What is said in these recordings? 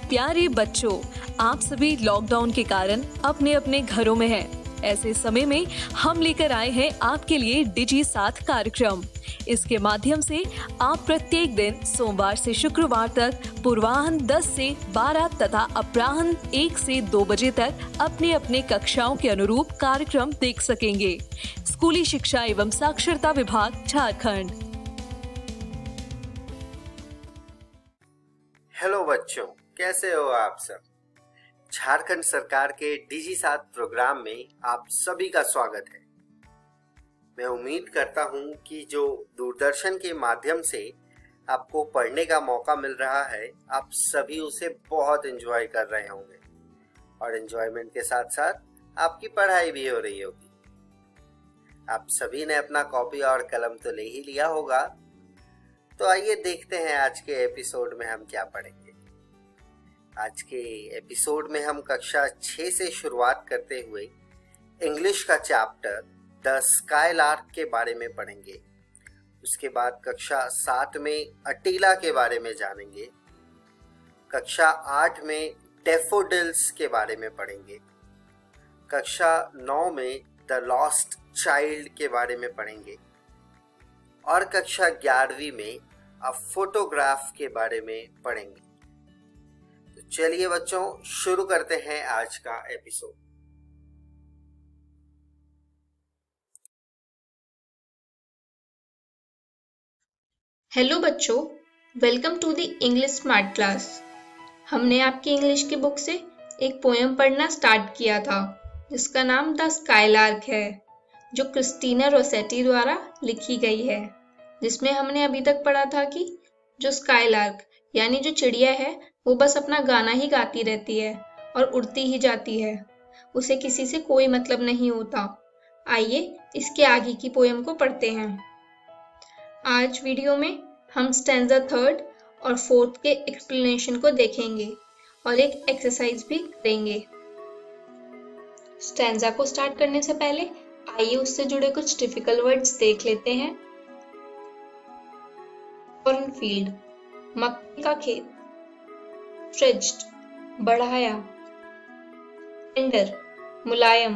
प्यारे बच्चों, आप सभी लॉकडाउन के कारण अपने अपने घरों में हैं। ऐसे समय में हम लेकर आए हैं आपके लिए डिजी साथ कार्यक्रम। इसके माध्यम से आप प्रत्येक दिन सोमवार से शुक्रवार तक पूर्वाह्न 10 से 12 तथा अपराह्न 1 से 2 बजे तक अपने अपने कक्षाओं के अनुरूप कार्यक्रम देख सकेंगे। स्कूली शिक्षा एवं साक्षरता विभाग, झारखंड। हेलो बच्चों, कैसे हो आप सब। झारखंड सरकार के डिजी साथ प्रोग्राम में आप सभी का स्वागत है। मैं उम्मीद करता हूं कि जो दूरदर्शन के माध्यम से आपको पढ़ने का मौका मिल रहा है, आप सभी उसे बहुत एंजॉय कर रहे होंगे और एंजॉयमेंट के साथ साथ आपकी पढ़ाई भी हो रही होगी। आप सभी ने अपना कॉपी और कलम तो ले ही लिया होगा, तो आइए देखते हैं आज के एपिसोड में हम क्या पढ़ेंगे। आज के एपिसोड में हम कक्षा 6 से शुरुआत करते हुए इंग्लिश का चैप्टर द स्काईलार्क के बारे में पढ़ेंगे। उसके बाद कक्षा 7 में अटीला के बारे में जानेंगे। कक्षा 8 में डैफोडिल्स के बारे में पढ़ेंगे। कक्षा 9 में द लॉस्ट चाइल्ड के बारे में पढ़ेंगे और कक्षा 11वीं में अ फोटोग्राफ के बारे में पढ़ेंगे। तो चलिए बच्चों, शुरू करते हैं आज का एपिसोड। हेलो बच्चों, welcome to the English smart class. हमने आपकी इंग्लिश की बुक से एक पोएम पढ़ना स्टार्ट किया था जिसका नाम द स्काईलार्क है, जो क्रिस्टीना रोसेटी द्वारा लिखी गई है, जिसमें हमने अभी तक पढ़ा था कि जो स्काईलार्क यानी जो चिड़िया है वो बस अपना गाना ही गाती रहती है और उड़ती ही जाती है, उसे किसी से कोई मतलब नहीं होता। आइए इसके आगे की पोएम को पढ़ते हैं। आज वीडियो में हम स्टैंजा 3 और 4 के एक्सप्लेनेशन को देखेंगे और एक एक्सरसाइज भी करेंगे। स्टैंजा को स्टार्ट करने से पहले आइए उससे जुड़े कुछ टिपिकल वर्ड्स देख लेते हैं। कॉर्नफील्ड, मक्के का खेत। स्ट्रेच्ड, बढ़ाया। टेंडर, मुलायम।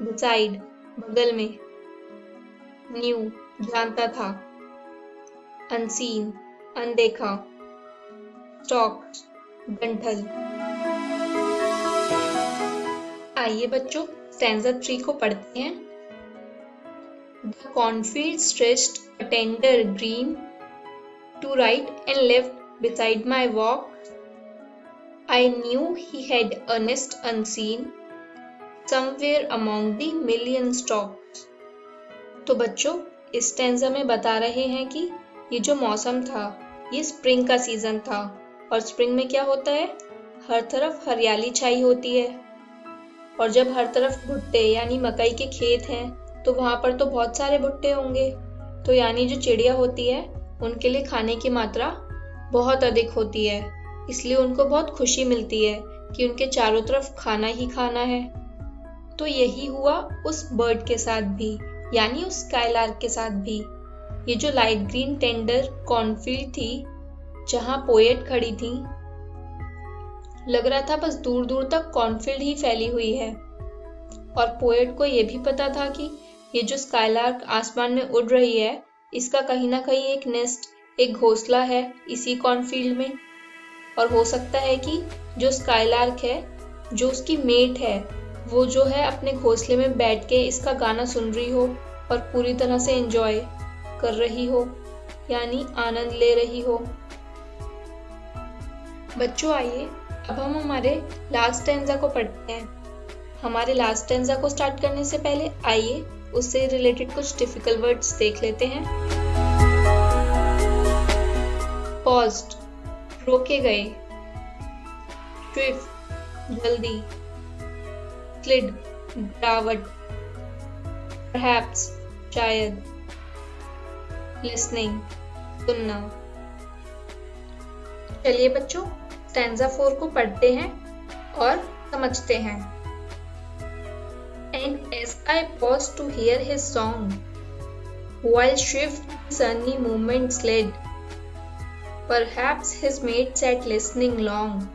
बिसाइड, बगल में। न्यू, जानता था। अनसीन, अनदेखा। स्टॉक, डंठल। आइए बच्चों स्टैंजा 3 को पढ़ते हैं। The cornfield stretched a tender green to right and left beside my walk. I knew he had a nest unseen somewhere among the million stalks. तो बच्चों इस स्टैंजा में बता रहे हैं कि ये जो मौसम था ये स्प्रिंग का सीजन था, और स्प्रिंग में क्या होता है, हर तरफ हरियाली छाई होती है, और जब हर तरफ भुट्टे यानी मकई के खेत हैं तो वहां पर तो बहुत सारे भुट्टे होंगे, तो यानी जो चिड़िया होती है उनके लिए खाने की मात्रा बहुत अधिक होती है, इसलिए उनको बहुत खुशी मिलती है कि उनके चारों तरफ खाना ही खाना है। तो यही हुआ उस बर्ड के साथ भी, यानी उस स्काईलार्क के साथ भी। ये जो लाइट ग्रीन टेंडर कॉर्नफील्ड थी जहां पोएट खड़ी थी, लग रहा था बस दूर दूर तक कॉर्नफील्ड ही फैली हुई है, और पोएट को यह भी पता था कि ये जो स्काईलार्क आसमान में उड़ रही है इसका कहीं ना कहीं एक नेस्ट, एक घोंसला है इसी कॉर्नफील्ड में, और हो सकता है कि जो स्काईलार्क है, जो उसकी मेट है, वो जो है अपने घोंसले में बैठ के इसका गाना सुन रही हो और पूरी तरह से एंजॉय कर रही हो, यानी आनंद ले रही हो। बच्चों आइए अब हम हमारे लास्ट स्टैंजा को पढ़ते हैं। हमारे लास्ट स्टैंजा को स्टार्ट करने से पहले आइए उससे रिलेटेड कुछ टिपिकल वर्ड्स देख लेते हैं। पॉज्ड, रोके गए। स्विफ्ट, जल्दी। स्लिड, गिरावट। परहैप्स, शायद। लिसनिंग, सुनना। चलिए बच्चों स्टैंजा 4 को पढ़ते हैं और समझते हैं। And as I paused to hear his song, while swift sunny movements led, Perhaps his mate sat listening long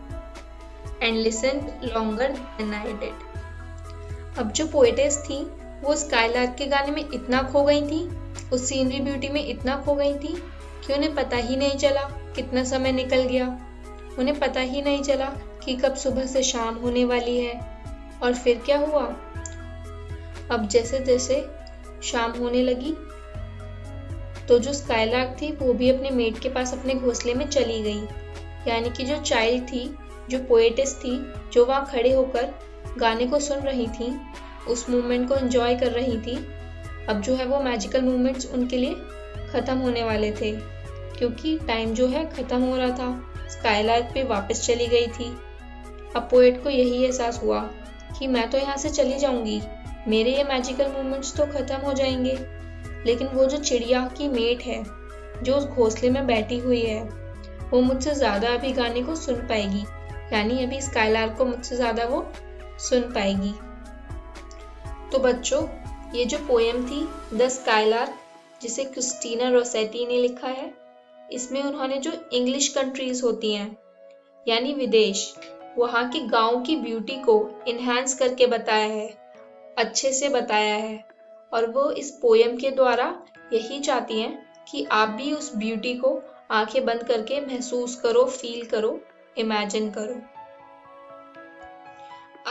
and listened longer than I did. अब जो पोएटेस थी वो स्काईलार्क के गाने में इतना खो गई थी, उस सीनरी ब्यूटी में इतना खो गई थी कि उन्हें पता ही नहीं चला कितना समय निकल गया। उन्हें पता ही नहीं चला कि कब सुबह से शाम होने वाली है। और फिर क्या हुआ? अब जैसे जैसे शाम होने लगी तो जो स्काईलार्क थी वो भी अपने मेट के पास अपने घोंसले में चली गई। यानी कि जो चाइल्ड थी, जो पोएटेस थी, जो वहाँ खड़े होकर गाने को सुन रही थी, उस मूवमेंट को एंजॉय कर रही थी, अब जो है वो मैजिकल मूवमेंट्स उनके लिए खत्म होने वाले थे, क्योंकि टाइम जो है खत्म हो रहा था। स्काईलार्क पे वापस चली गई थी। अब पोएट को यही एहसास हुआ कि मैं तो यहाँ से चली जाऊंगी, मेरे ये मैजिकल मूवमेंट्स तो खत्म हो जाएंगे, लेकिन वो जो चिड़िया की मेट है जो उस घोंसले में बैठी हुई है वो मुझसे ज़्यादा अभी गाने को सुन पाएगी। यानी अभी स्काईलार्क को मुझसे ज़्यादा वो सुन पाएगी। तो बच्चों, ये जो पोएम थी द स्काईलार्क, जिसे क्रिस्टीना रोसेटी ने लिखा है, इसमें उन्होंने जो इंग्लिश कंट्रीज होती हैं यानी विदेश, वहाँ के गाँव की ब्यूटी को इन्हांस करके बताया है, अच्छे से बताया है। और वो इस पोएम के द्वारा यही चाहती हैं कि आप भी उस ब्यूटी को आंखें बंद करके महसूस करो, फील करो, इमेजिन करो।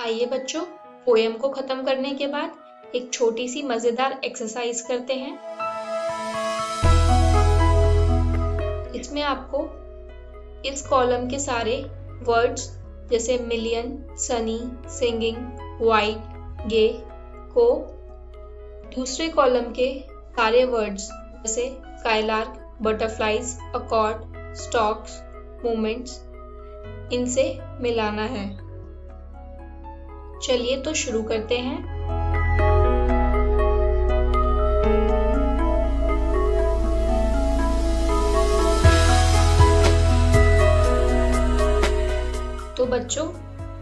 आइए बच्चों, पोएम को खत्म करने के बाद एक छोटी सी मजेदार एक्सरसाइज करते हैं। इसमें आपको इस कॉलम के सारे वर्ड्स जैसे मिलियन, सनी, सिंगिंग, वाइट, गे को दूसरे कॉलम के सारे वर्ड्स जैसे skylark, butterflies, accord, stocks, moments, इनसे मिलाना है। चलिए तो शुरू करते हैं। तो बच्चों,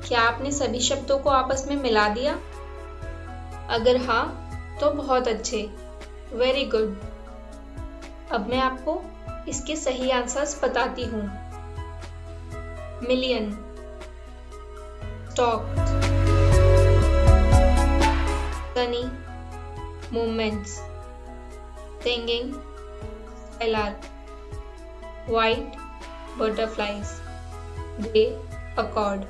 क्या आपने सभी शब्दों को आपस में मिला दिया? अगर हाँ तो बहुत अच्छे, वेरी गुड। अब मैं आपको इसके सही आंसर्स बताती हूँ। Million, stock, Sunny, movements, singing, skylark, white, butterflies, day, accord.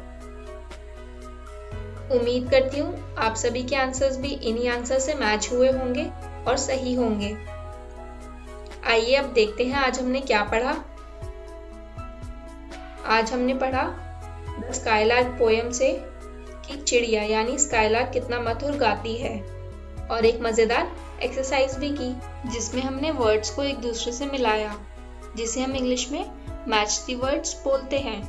उम्मीद करती हूँ आप सभी के आंसर्स भी इन्हीं आंसर से मैच हुए होंगे और सही होंगे। आइए अब देखते हैं आज हमने क्या पढ़ा। आज हमने पढ़ा द स्काईलार्क पोएम से कि चिड़िया यानी स्काईलार्क कितना मधुर गाती है, और एक मजेदार एक्सरसाइज भी की जिसमें हमने वर्ड्स को एक दूसरे से मिलाया, जिसे हम इंग्लिश में मैच द वर्ड्स बोलते हैं।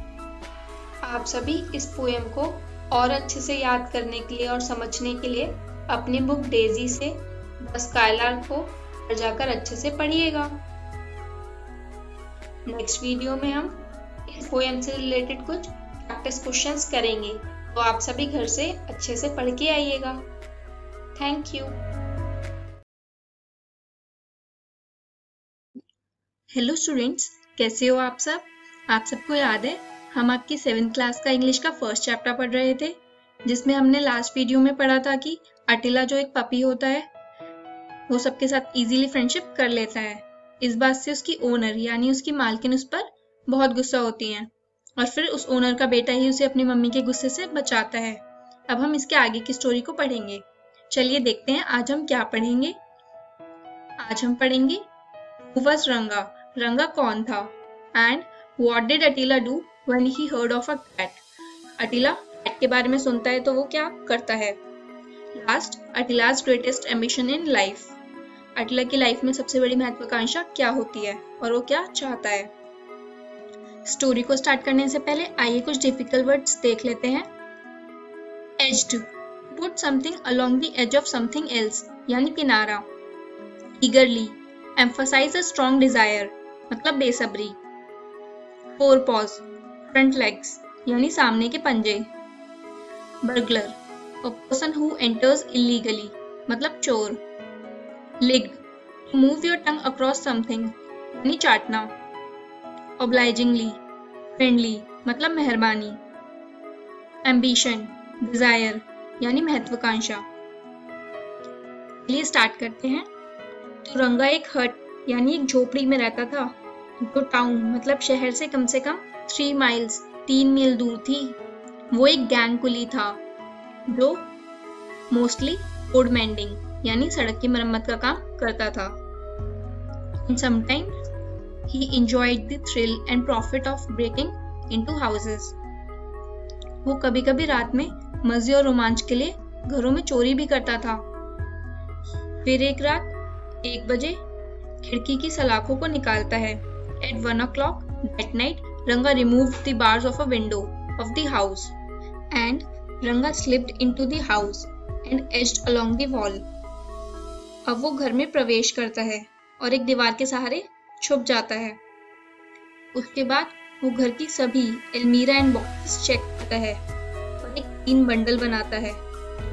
आप सभी इस पोएम को और अच्छे से याद करने के लिए और समझने के लिए अपनी बुक डेजी से द स्काईलार्क को घर जाकर अच्छे से पढ़िएगा। नेक्स्ट वीडियो में हम इस पोएम से रिलेटेड कुछ प्रैक्टिस क्वेश्चंस करेंगे, तो आप सभी घर से अच्छे से पढ़ के आइएगा। Thank you. हेलो स्टूडेंट्स, कैसे हो आप सब? आप सबको याद है हम आपकी 7th क्लास का इंग्लिश का फर्स्ट चैप्टर पढ़ रहे थे, जिसमें हमने लास्ट वीडियो में पढ़ा था कि अटिला जो एक पपी होता है वो सबके साथ इजीली फ्रेंडशिप कर लेता है। इस बात से उसकी ओनर यानी उसकी मालकिन उस पर बहुत गुस्सा होती है, और फिर उस ओनर का बेटा ही उसे अपनी मम्मी के गुस्से से बचाता है। अब हम इसके आगे की स्टोरी को पढ़ेंगे। चलिए देखते हैं आज हम क्या पढ़ेंगे। आज हम पढ़ेंगे Who was रंगा, रंगा कौन था, and What did Attila do when he heard of a cat? Attila cat के बारे में सुनता है तो वो क्या करता है। Last, Attila's greatest ambition in life, Attila की लाइफ में सबसे बड़ी महत्वाकांक्षा क्या होती है और वो क्या चाहता है। स्टोरी को स्टार्ट करने से पहले आइए कुछ डिफिकल्ट वर्ड्स देख लेते हैं। Edged, put something along the edge of something else यानी किनारा। Eagerly, emphasise a strong desire मतलब बेसब्री। फोर पॉज, फ्रंट लेग्स यानी सामने के पंजे। Burglar, a person who enters illegally मतलब चोर। लिग्ड, move your tongue across something यानी चाटना। obligingly, friendly मतलब मेहरबानी, ambition, desire यानी महत्वाकांक्षा। चलिए स्टार्ट करते हैं। तो रंगा एक हट यानी एक झोपड़ी में रहता था, जो टाउन मतलब शहर से कम 3 माइल्स 3 मील दूर थी। वो एक गैंग कुली था जो मोस्टली रोड मेंडिंग यानी सड़क की मरम्मत का काम करता था। And sometimes he enjoyed the thrill and profit of breaking into houses. वो कभी कभी रात में मजे और रोमांच के लिए घरों में चोरी भी करता था। फिर एक रात 1 बजे खिड़की की सलाखों को निकालता है। At 1 o'clock that night, Ranga removed the bars of a window of the house, and Ranga slipped into the house and edged along the wall. अब वो घर में प्रवेश करता है और एक दीवार के सहारे छुप जाता है। उसके बाद वो घर की सभी अलमीरा एंड बॉक्सेस चेक करता है और एक 3 बंडल बनाता है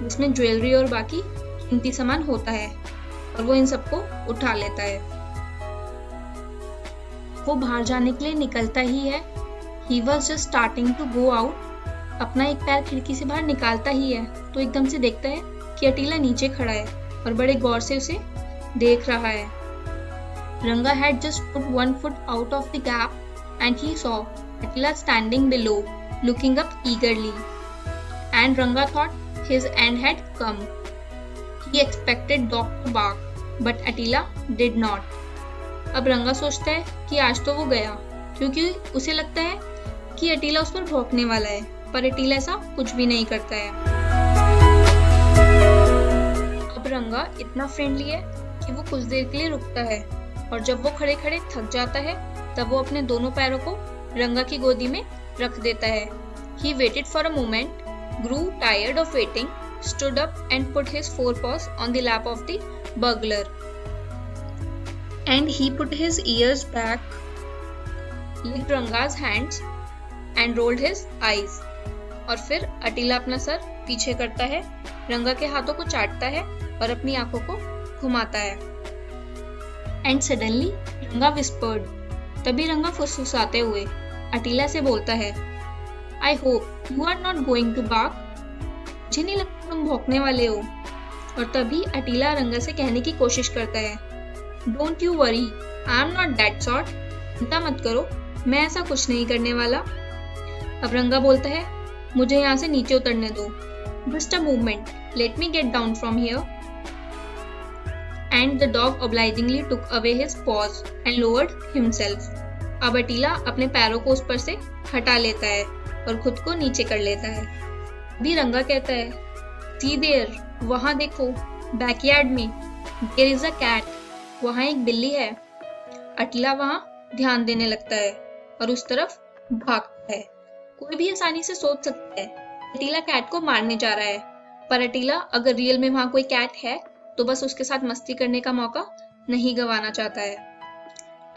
जिसमें ज्वेलरी और बाकी कीमती सामान होता है, और वो इन सबको उठा लेता है। वो बाहर जाने के लिए निकलता ही है। He was just starting to go out. अपना एक पैर खिड़की से बाहर निकालता ही है तो एकदम से देखता है कि अटीला नीचे खड़ा है और बड़े गौर से उसे देख रहा है। Ranga had just put 1 foot out of the gap and he saw Attila standing below, looking up eagerly. And Ranga thought his end had come. He expected dog to bark, but Attila did not. अब रंगा सोचता है कि आज तो वो गया, क्योंकि उसे लगता है कि अटीला उस पर भौंकने वाला है, पर अटीला ऐसा कुछ भी नहीं करता है। अब रंगा इतना फ्रेंडली है कि वो कुछ देर के लिए रुकता है, और जब वो खड़े खड़े थक जाता है तब वो अपने दोनों पैरों को रंगा की गोदी में रख देता है। He waited for a moment, grew tired of waiting, stood up and put his forepaws on the lap of the burglar. And he put his ears back, licked Ranga's hands and rolled his eyes. और फिर अटीला अपना sir पीछे करता है, रंगा के हाथों को चाटता है और अपनी आंखों को घुमाता है। And suddenly रंगा whispered. तभी रंगा फुसफुसाते हुए अटीला से बोलता है, I hope you are not going to bark. मुझे नहीं लगता तुम भौंकने वाले हो। और तभी अटीला रंगा से कहने की कोशिश करता है, Don't you worry, I am not that sort. चिंता मत करो, मैं ऐसा कुछ नहीं करने वाला। अब रंगा बोलता है, मुझे यहाँ से नीचे उतरने दो। Just a moment, let me get down from here. And the dog obligingly took away his paws and lowered himself. अब अटीला अपने पैरों को उस पर से हटा लेता है और खुद को नीचे कर लेता है। अभी रंगा कहता है, See there, वहाँ देखो, बैकयार्ड में, there is a cat. वहाँ एक बिल्ली है। अटीला वहाँ ध्यान देने लगता है और उस तरफ भागता है। कोई भी आसानी से सोच सकता है अटीला कैट को मारने जा रहा है, पर अटीला अगर रियल में वहाँ कोई कैट है तो बस उसके साथ मस्ती करने का मौका नहीं गंवाना चाहता है।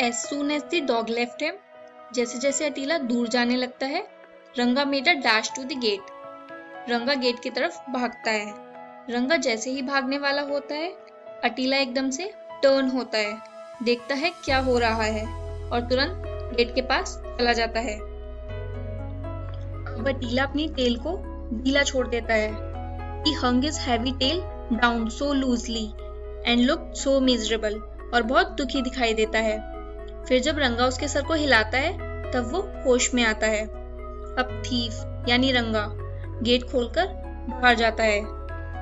As soon as the dog left him, जैसे जैसे अटीला दूर जाने लगता है, रंगा made a dash to the gate. रंगा गेट की तरफ भागता है। रंगा जैसे ही भागने वाला होता है, अटीला एकदम से टर्न होता है, देखता है क्या हो रहा है और तुरंत गेट के पास चला जाता है। अब अटीला अपनी टेल को ढीला छोड़ देता है। He hung his heavy tail down so loosely and looked so miserable, और बहुत दुखी दिखाई देता है। फिर जब रंगा उसके सर को हिलाता है तब वो होश में आता है। अब थीफ यानी रंगा गेट खोलकर बाहर जाता है।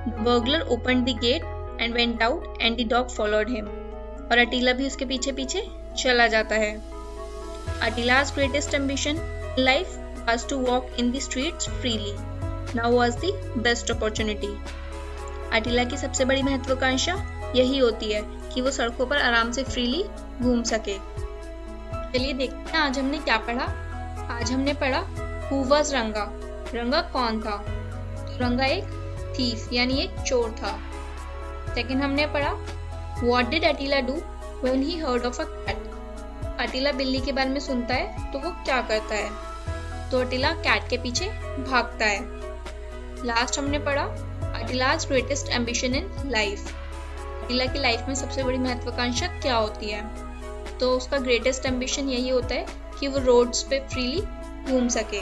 The burglar opened the gate and went out and the dog followed him. और अटीला भी उसके पीछे पीछे चला जाता है। Attila's greatest ambition in life was to walk in the streets freely. Now was the best opportunity. अटीला की सबसे बड़ी महत्वाकांक्षा यही होती है कि वो सड़कों पर आराम से फ्रीली घूम सके। चलिए देखते हैं आज हमने क्या पढ़ा। आज हमने पढ़ा Who was रंगा। रंगा कौन था? तो रंगा एक थीफ यानी एक चोर था। सेकंड हमने पढ़ा What did Attila do when he heard of a cat? अटीला बिल्ली के बारे में सुनता है तो वो क्या करता है? तो अटीला कैट के पीछे भागता है। लास्ट हमने पढ़ा Attila's greatest ambition in life. अटीला की लाइफ में सबसे बड़ी महत्वाकांक्षा क्या होती है? तो तो उसका ग्रेटेस्ट एम्बिशन यही होता है कि वो रोड्स पे फ्रीली घूम सके।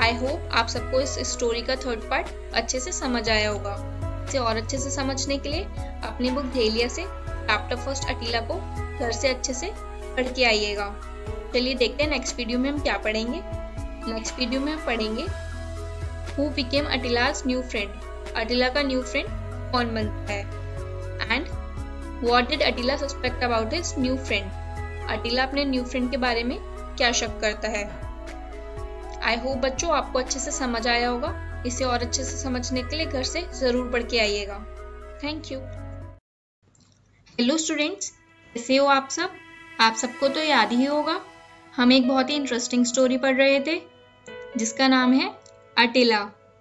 आई होप आप सबको इस स्टोरी का थर्ड पार्ट अच्छे से समझ आया होगा। इसे और अच्छे से समझने के लिए अपनी बुक धेलिया से चैप्टर फर्स्ट अटीला को घर से अच्छे से पढ़ के आइएगा। चलिए देखते हैं नेक्स्ट वीडियो में हम क्या पढ़ेंगे। नेक्स्ट वीडियो में हम पढ़ेंगे who became Attila's new friend. Attila का न्यू फ्रेंड कौन बनता है, and what did Attila suspect about his new friend. Attila अपने न्यू फ्रेंड के बारे में क्या शक करता है। आई होप बच्चों आपको अच्छे से समझ आया होगा। इसे और अच्छे से समझने के लिए घर से जरूर पढ़ के आइएगा। Thank you. हेलो स्टूडेंट्स, कैसे हो आप सब? आप सबको तो याद ही होगा हम एक बहुत ही इंटरेस्टिंग स्टोरी पढ़ रहे थे जिसका नाम है अटीला।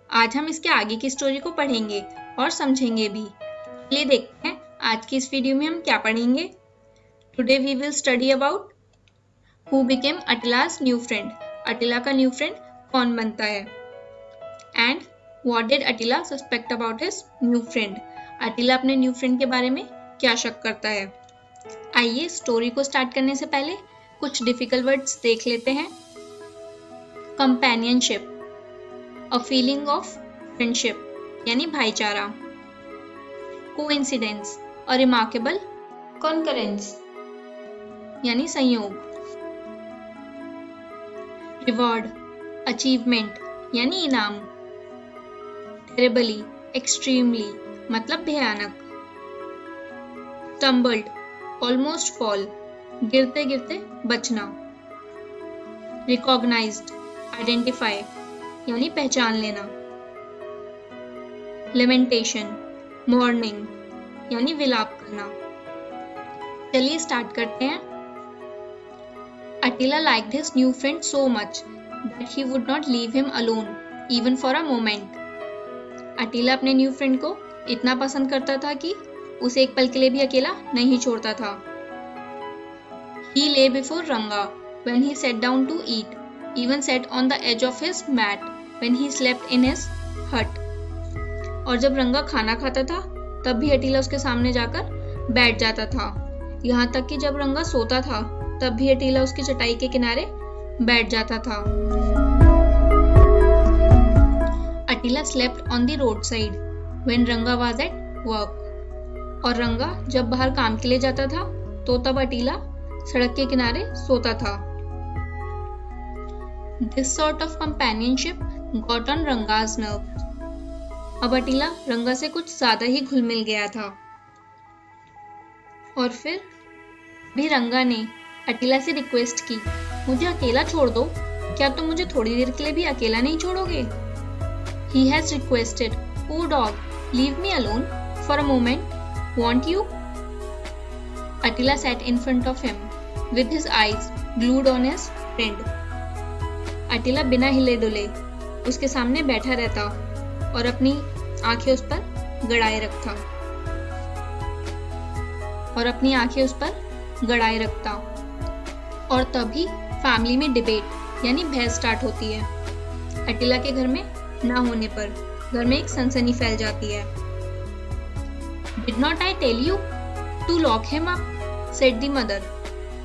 आज हम इसके आगे की स्टोरी को पढ़ेंगे और समझेंगे भी। चलिए देखते हैं आज की इस वीडियो में हम क्या पढ़ेंगे। Today we will study about who became Attila's new friend. Attila का न्यू फ्रेंड कौन बनता है, and what did Attila suspect about his new friend. Attila अपने न्यू फ्रेंड के बारे में क्या शक करता है। आइए स्टोरी को स्टार्ट करने से पहले कुछ डिफिकल्ट वर्ड्स देख लेते हैं। Companionship, a feeling of friendship यानी भाईचारा। कोइंसिडेंस, अ रिमार्केबल कॉन्करेंस यानी संयोग। रिवॉर्ड, अचीवमेंट यानी इनाम। टेरेबली, एक्सट्रीमली मतलब भयानक। स्टम्बल्ड, ऑलमोस्ट फॉल गिरते गिरते बचना। रिकॉग्नाइज्ड, आइडेंटिफाई यानी पहचान लेना। लेमेंटेशन, मॉर्निंग यानी विलाप करना। चलिए स्टार्ट करते हैं। अटीला liked his new friend so much that he would not leave him alone even for a moment. अटीला अपने न्यू फ्रेंड को इतना पसंद करता था कि उसे एक पल के लिए भी अकेला नहीं छोड़ता था। He lay before Ranga when he sat down to eat, even sat on the edge of his mat when he slept in his hut. और जब रंगा खाना खाता था तब भी अटीला उसके सामने जाकर बैठ जाता था। यहाँ तक कि जब रंगा सोता था तब भी अटीला उसकी चटाई के किनारे बैठ जाता था। अटीला slept on the roadside when Ranga was at work. और रंगा जब बाहर काम के लिए जाता था तो तब अटीला सड़क के किनारे सोता था। This sort of companionship got on Ranga's nerves. अब अटीला रंगा से कुछ ज्यादा ही घुल मिल गया था। और फिर भी रंगा ने अटीला से रिक्वेस्ट की, मुझे अकेला छोड़ दो, क्या तुम मुझे थोड़ी देर के लिए भी अकेला नहीं छोड़ोगे? He has requested, oh dog, leave me alone for a moment, won't you? Attila sat in front of him with his eyes glued on his friend. अटीला बिना हिले डुले उसके सामने बैठा रहता और अपनी आंखें उस पर गड़ाए रखता। और तभी फैमिली में डिबेट यानी बहस स्टार्ट होती है। अटीला के घर में ना होने पर घर में एक सनसनी फैल जाती है। Did not I tell you to lock him up? said the mother.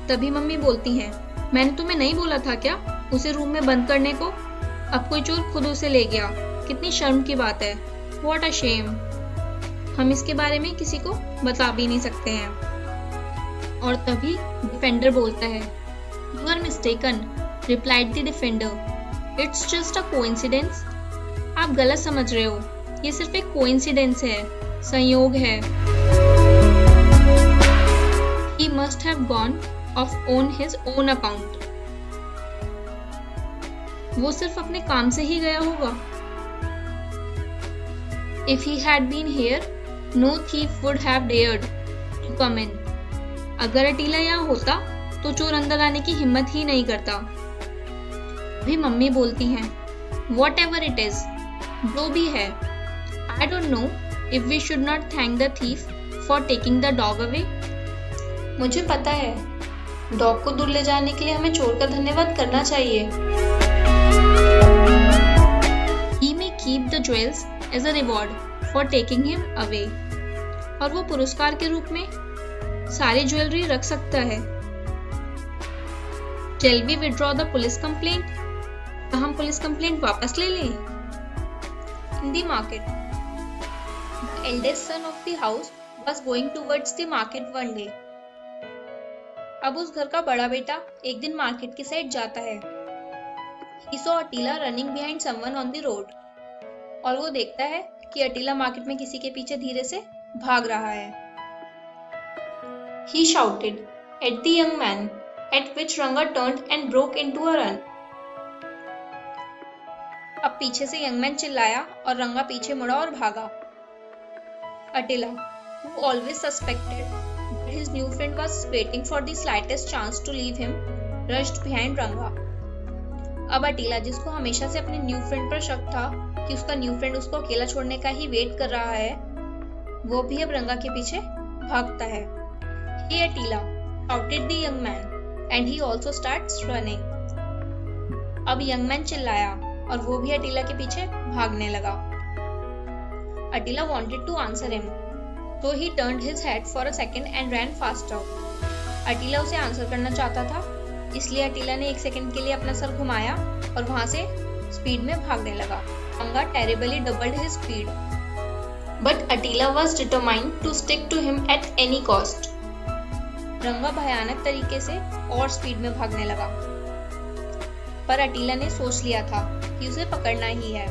तभी मम्मी बोलती हैं, मैंने तुम्हें नहीं बोला था क्या उसे रूम में बंद करने को? अब कोई चोर खुद उसे ले गया, कितनी शर्म की बात है। What a shame. हम इसके बारे में किसी को बता भी नहीं सकते हैं। और तभी डिफेंडर बोलता है, You are mistaken, replied the defender. It's just a coincidence. आप गलत समझ रहे हो, ये सिर्फ एक कोइंसिडेंस है, संयोग है। He must have gone off on his own account. वो सिर्फ अपने काम से ही गया होगा। If he had been here, no thief would have dared to come in. अगर अटीला यहाँ होता तो चोर अंदर आने की हिम्मत ही नहीं करता। भी मम्मी बोलती हैं, Whatever it is, जो भी है, I don't know if we should not thank the thief for taking the dog away. मुझे पता है, डॉग को दूर ले जाने के लिए हमें चोर का धन्यवाद करना चाहिए। He may keep the jewels as a reward for taking him away. और वो पुरस्कार के रूप में सारी ज्वेलरी रख सकता है Shall we withdraw the police complaint? तो हम पुलिस कंप्लेंट वापस ले लें? In the market, the eldest son of the house was going towards the market one day. अब उस घर का बड़ा बेटा एक दिन मार्केट की साइड जाता है। He saw Attila running behind someone on the road. और वो देखता है कि अटीला मार्केट में किसी के पीछे धीरे से भाग रहा है। He shouted at the young man, at which Ranga turned and broke into a run. अब पीछे से यंग मैन चिल्लाया और रंगा पीछे मुड़ा और भागा। Attila, who always suspected that his new friend was waiting for the slightest chance to leave him, rushed behind Ranga. अब अटीला, जिसको हमेशा से अपने न्यू फ्रेंड पर शक था कि उसका न्यू फ्रेंड उसको अकेला छोड़ने का ही वेट कर रहा है, वो भी अब रंगा के पीछे भागता है। Hey Attila, shouted the young man, and he also starts running. अब यंग मैन चिल्लाया और वो भी अटीला के पीछे भागने लगा। Attila wanted to answer him, so he turned his head for a second and ran faster. अटीला उसे आंसर करना चाहता था, इसलिए अटीला ने एक सेकंड के लिए अपना सर घुमाया और वहां से स्पीड में भागने लगा। रंगा terribly doubled his speed, but Attila was determined to stick to him at any cost. रंगा भयानक तरीके से और स्पीड में भागने लगा, पर अटीला ने सोच लिया था कि उसे पकड़ना ही है।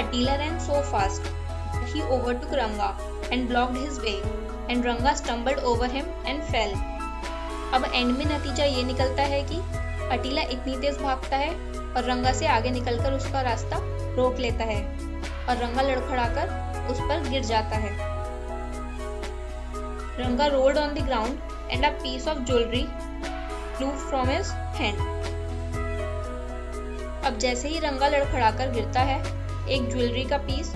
Attila ran so fast that he overtook Ranga and blocked his way, and Ranga stumbled over him and fell. अब एंड में नतीजा ये निकलता है कि अटीला इतनी तेज भागता है और रंगा से आगे निकलकर उसका रास्ता रोक लेता है और रंगा लड़खड़ाकर उस पर गिर जाता है। रंगा rolled on the ground and a piece of jewelry flew from his hand. अब जैसे ही रंगा लड़खड़ाकर गिरता है, एक ज्वेलरी का पीस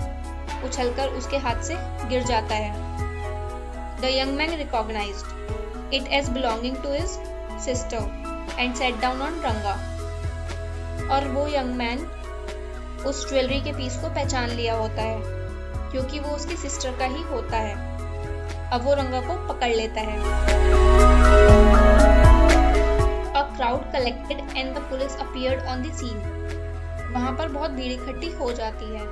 उछलकर उसके हाथ से गिर जाता है। The young man recognized it as belonging to his sister and sat down on Ranga. और वो यंग मैन उस ज्वेलरी के पीस को पहचान लिया होता है, क्योंकि वो उसकी सिस्टर का ही होता है। अब वो रंगा को पकड़ लेता है। A crowd collected and the police appeared on the scene. वहाँ पर बहुत भीड़ इकट्ठी हो जाती है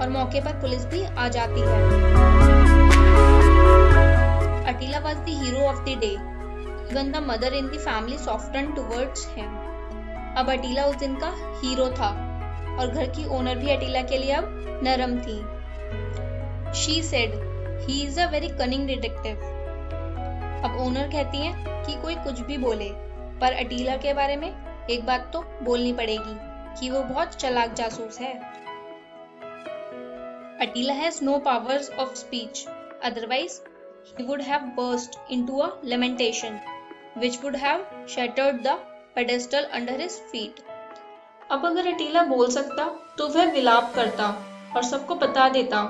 और मौके पर पुलिस भी आ जाती है। Attila was the hero of the day. Even the mother in the family softened towards him. अब अटीला उस दिन का हीरो था और घर की ओनर भी अटीला के लिए अब नरम थी। She said, he is a very cunning detective. अब ओनर कहती हैं कि कोई कुछ भी बोले, पर अटीला के बारे में एक बात तो बोलनी पड़ेगी कि वो बहुत चालाक जासूस है। Attila has no powers of speech. Otherwise, he would have burst into a lamentation, which would have shattered the pedestal under his feet. अब अगर अटीला बोल सकता तो वह विलाप करता और सबको बता देता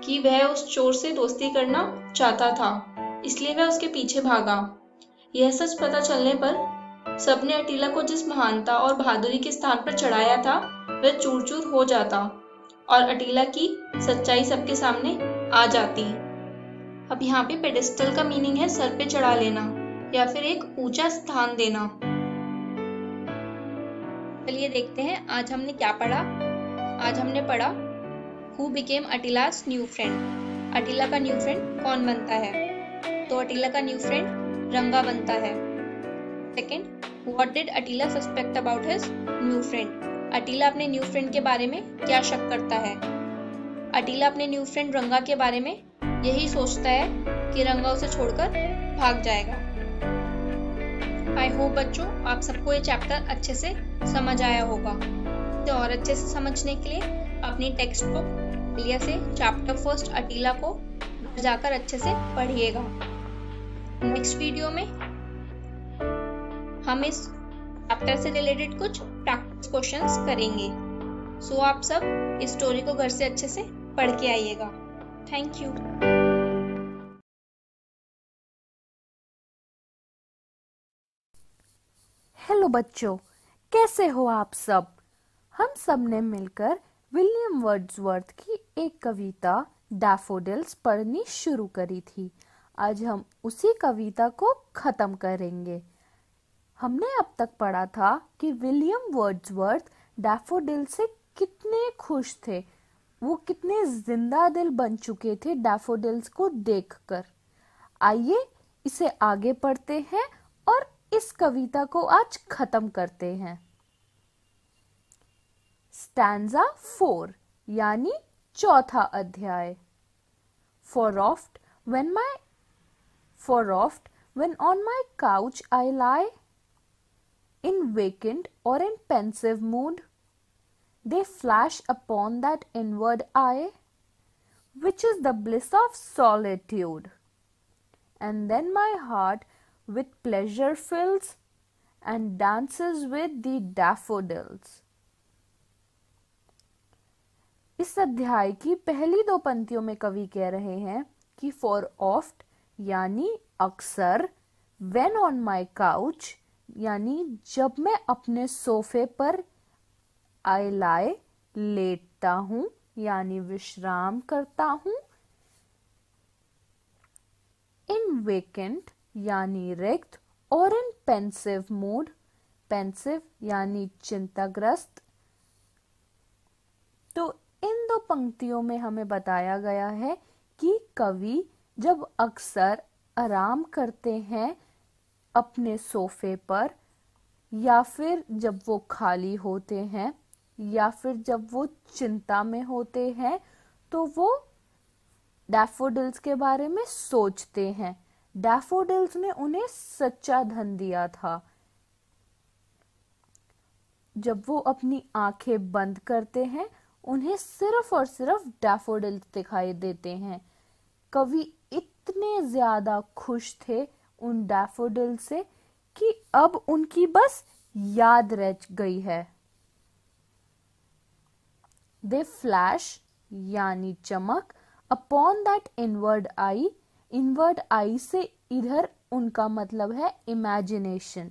कि वह उस चोर से दोस्ती करना चाहता था, इसलिए वह उसके पीछे भागा। यह सच पता चलने पर सबने अटीला को जिस महानता और बहादुरी के स्थान पर चढ़ाया था वह चूर चूर हो जाता और अटीला की सच्चाई सबके सामने आ जाती। अब यहाँ पे पेडेस्टल का मीनिंग है सर पे चढ़ा लेना या फिर एक ऊंचा स्थान देना। चलिए देखते हैं आज हमने क्या पढ़ा। आज हमने पढ़ा Who became Attila's new friend? अटीला का न्यू फ्रेंड कौन बनता है? तो अटीला का न्यू फ्रेंड रंगा बनता है। Second, What did Attila suspect about his new friend? अटीला अपने न्यू फ्रेंड के बारे में क्या शक करता है? अटीला अपने न्यू फ्रेंड रंगा के बारे में यही सोचता है कि रंगा उसे छोड़कर भाग जाएगा। आई होप बच्चों आप सबको ये चैप्टर अच्छे से समझ आया होगा। तो और अच्छे से समझने के लिए अपनी टेक्स्ट बुक लिया से चैप्टर फर्स्ट अटीला को घर जाकर अच्छे से पढ़िएगा। नेक्स्ट वीडियो में हम इस चैप्टर से रिलेटेड कुछ प्रैक्टिस क्वेश्चंस करेंगे। सो आप सब इस स्टोरी को घर से अच्छे से पढ़ के आइएगा। Thank you. हेलो बच्चों, कैसे हो आप सब? हम सब ने मिलकर विलियम वर्ड्सवर्थ की एक कविता डैफोडिल्स पढ़नी शुरू करी थी। आज हम उसी कविता को खत्म करेंगे। हमने अब तक पढ़ा था कि विलियम वर्ड्सवर्थ डैफोडिल से कितने खुश थे, वो कितने जिंदा दिल बन चुके थे डैफोडिल्स को देखकर। आइए इसे आगे पढ़ते हैं और इस कविता को आज खत्म करते हैं। स्टैंजा 4 यानी चौथा अध्याय। For oft when on my couch I lie, in vacant or in pensive mood, they flash upon that inward eye, which is the bliss of solitude. And then my heart with pleasure fills and dances with the daffodils. इस अध्याय की पहली 2 पंक्तियों में कवि कह रहे हैं कि फॉर ऑफ्ट यानी अक्सर, व्हेन ऑन माई काउच यानी जब मैं अपने सोफे पर, आई लाई लेटता हूं यानी विश्राम करता हूं, इन वेकेंट यानी रिक्त, और इन पेंसिव मूड, पेंसिव यानी चिंताग्रस्त। तो इन 2 पंक्तियों में हमें बताया गया है कि कवि जब अक्सर आराम करते हैं अपने सोफे पर, या फिर जब वो खाली होते हैं, या फिर जब वो चिंता में होते हैं, तो वो डैफोडिल्स के बारे में सोचते हैं। डैफोडिल्स ने उन्हें सच्चा धन दिया था। जब वो अपनी आंखें बंद करते हैं, उन्हें सिर्फ और सिर्फ डैफोडिल्स दिखाई देते हैं। कवि इतने ज्यादा खुश थे उन डैफोडिल से कि अब उनकी बस याद रह गई है। दे फ्लैश यानी चमक, upon that inward eye, inward eye से इधर उनका मतलब है इमेजिनेशन।